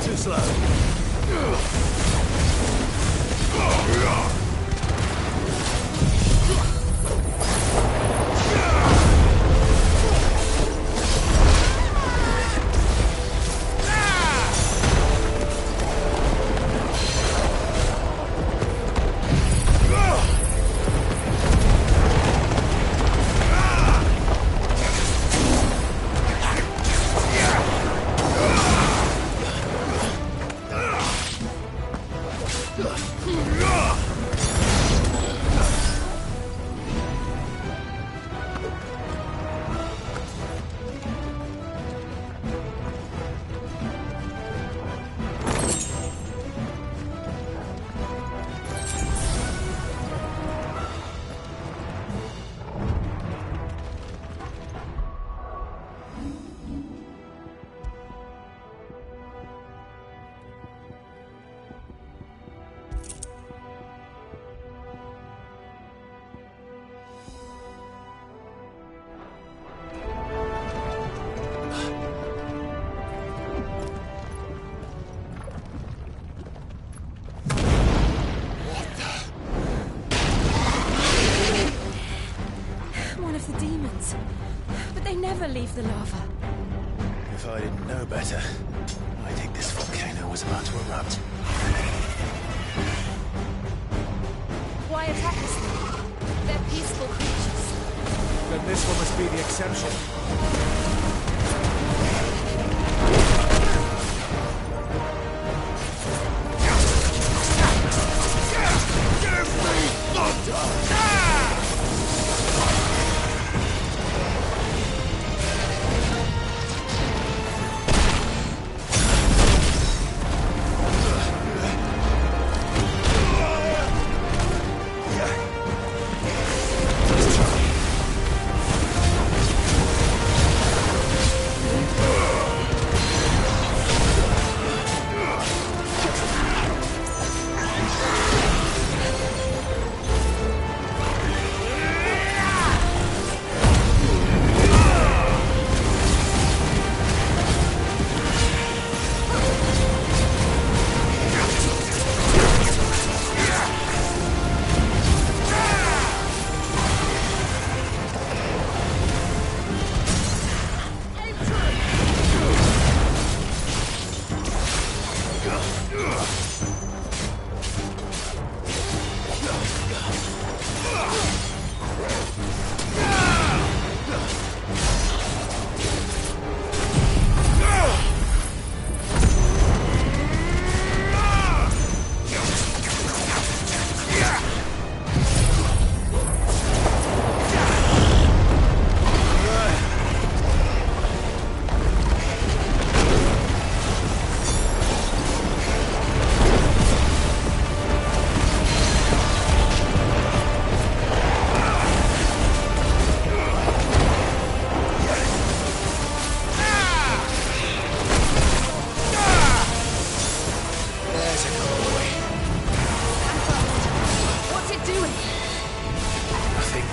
Too slow. One of the demons. But they never leave the lava. If I didn't know better, I think this volcano was about to erupt. Why attack us then? They're peaceful creatures. Then this one must be the exception.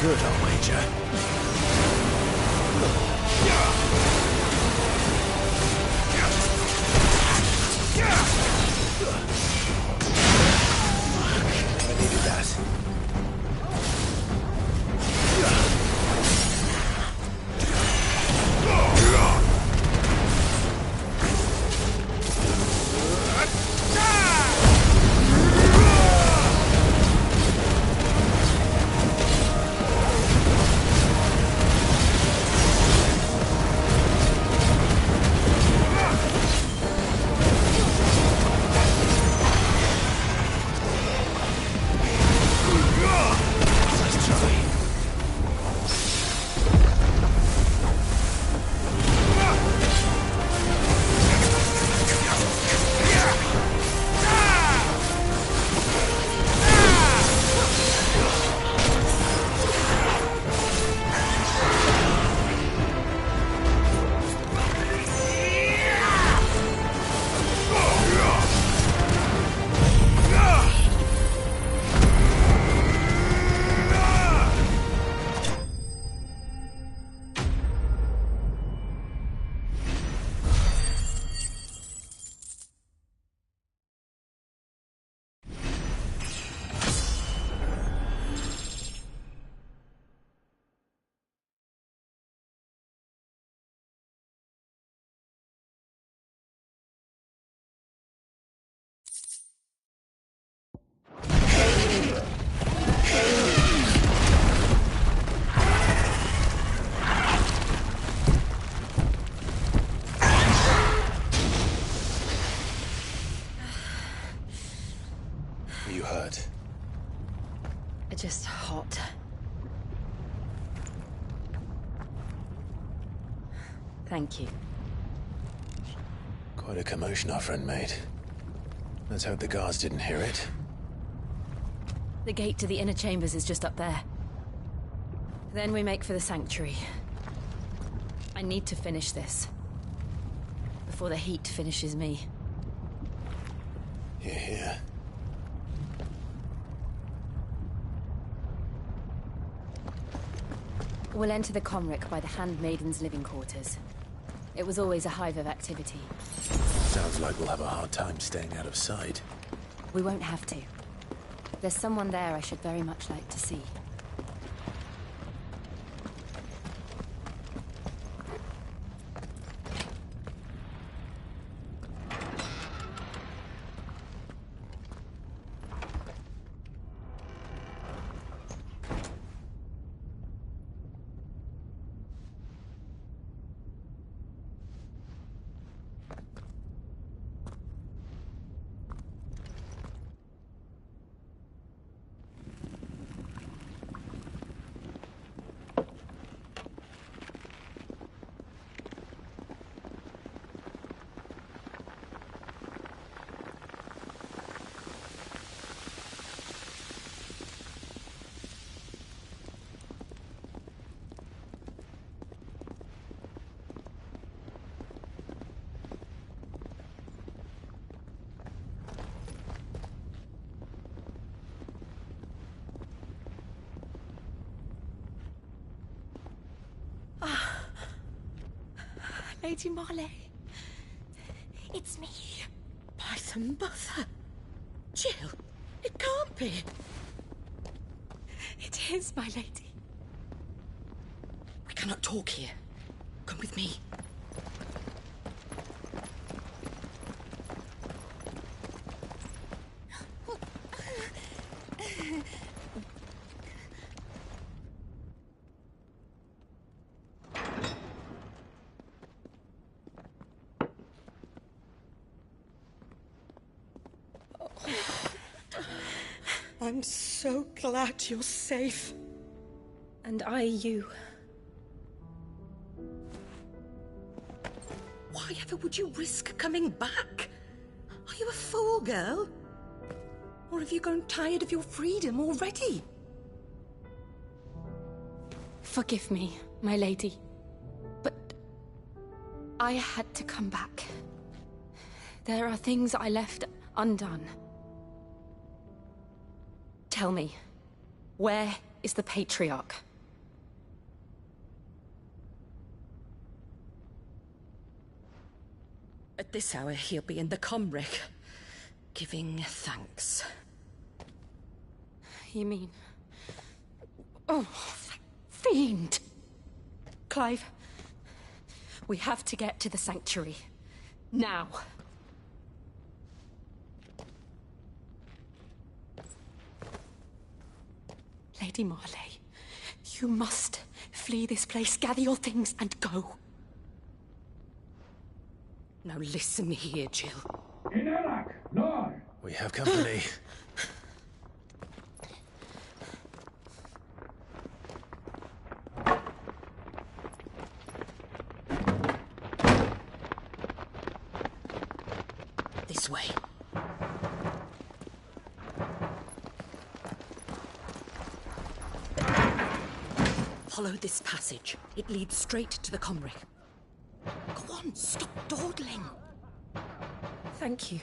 Good, I'll wager. I needed that. Are you hurt? Just hot. Thank you. Quite a commotion our friend made. Let's hope the guards didn't hear it. The gate to the inner chambers is just up there. Then we make for the sanctuary. I need to finish this. Before the heat finishes me. Hear, hear. We'll enter the Comric by the Handmaiden's living quarters. It was always a hive of activity. Sounds like we'll have a hard time staying out of sight. We won't have to. There's someone there I should very much like to see. Lady Marley. It's me. By the mother. Jill, it can't be. It is, my lady. We cannot talk here. Come with me. I'm so glad you're safe. And I you. Why ever would you risk coming back? Are you a fool, girl? Or have you grown tired of your freedom already? Forgive me, my lady. But I had to come back. There are things I left undone. Tell me, where is the Patriarch? At this hour, he'll be in the Comric, giving thanks. You mean... Oh, fiend! Clive, we have to get to the sanctuary. Now. Lady Marley, you must flee this place, gather your things, and go. Now listen here, Jill. We have company. This way. Follow this passage. It leads straight to the Comric. Go on, stop dawdling. Thank you.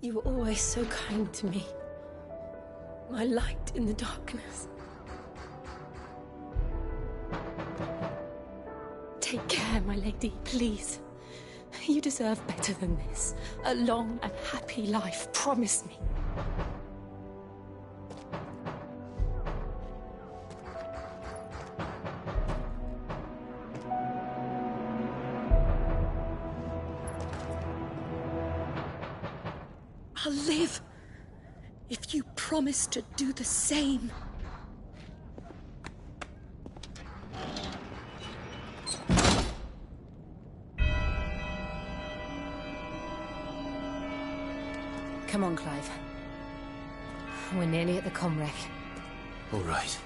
You were always so kind to me. My light in the darkness. Take care, my lady, please. You deserve better than this. A long and happy life, promise me. I'll live if you promise to do the same. Come on, Clive. We're nearly at the comwreck. All right.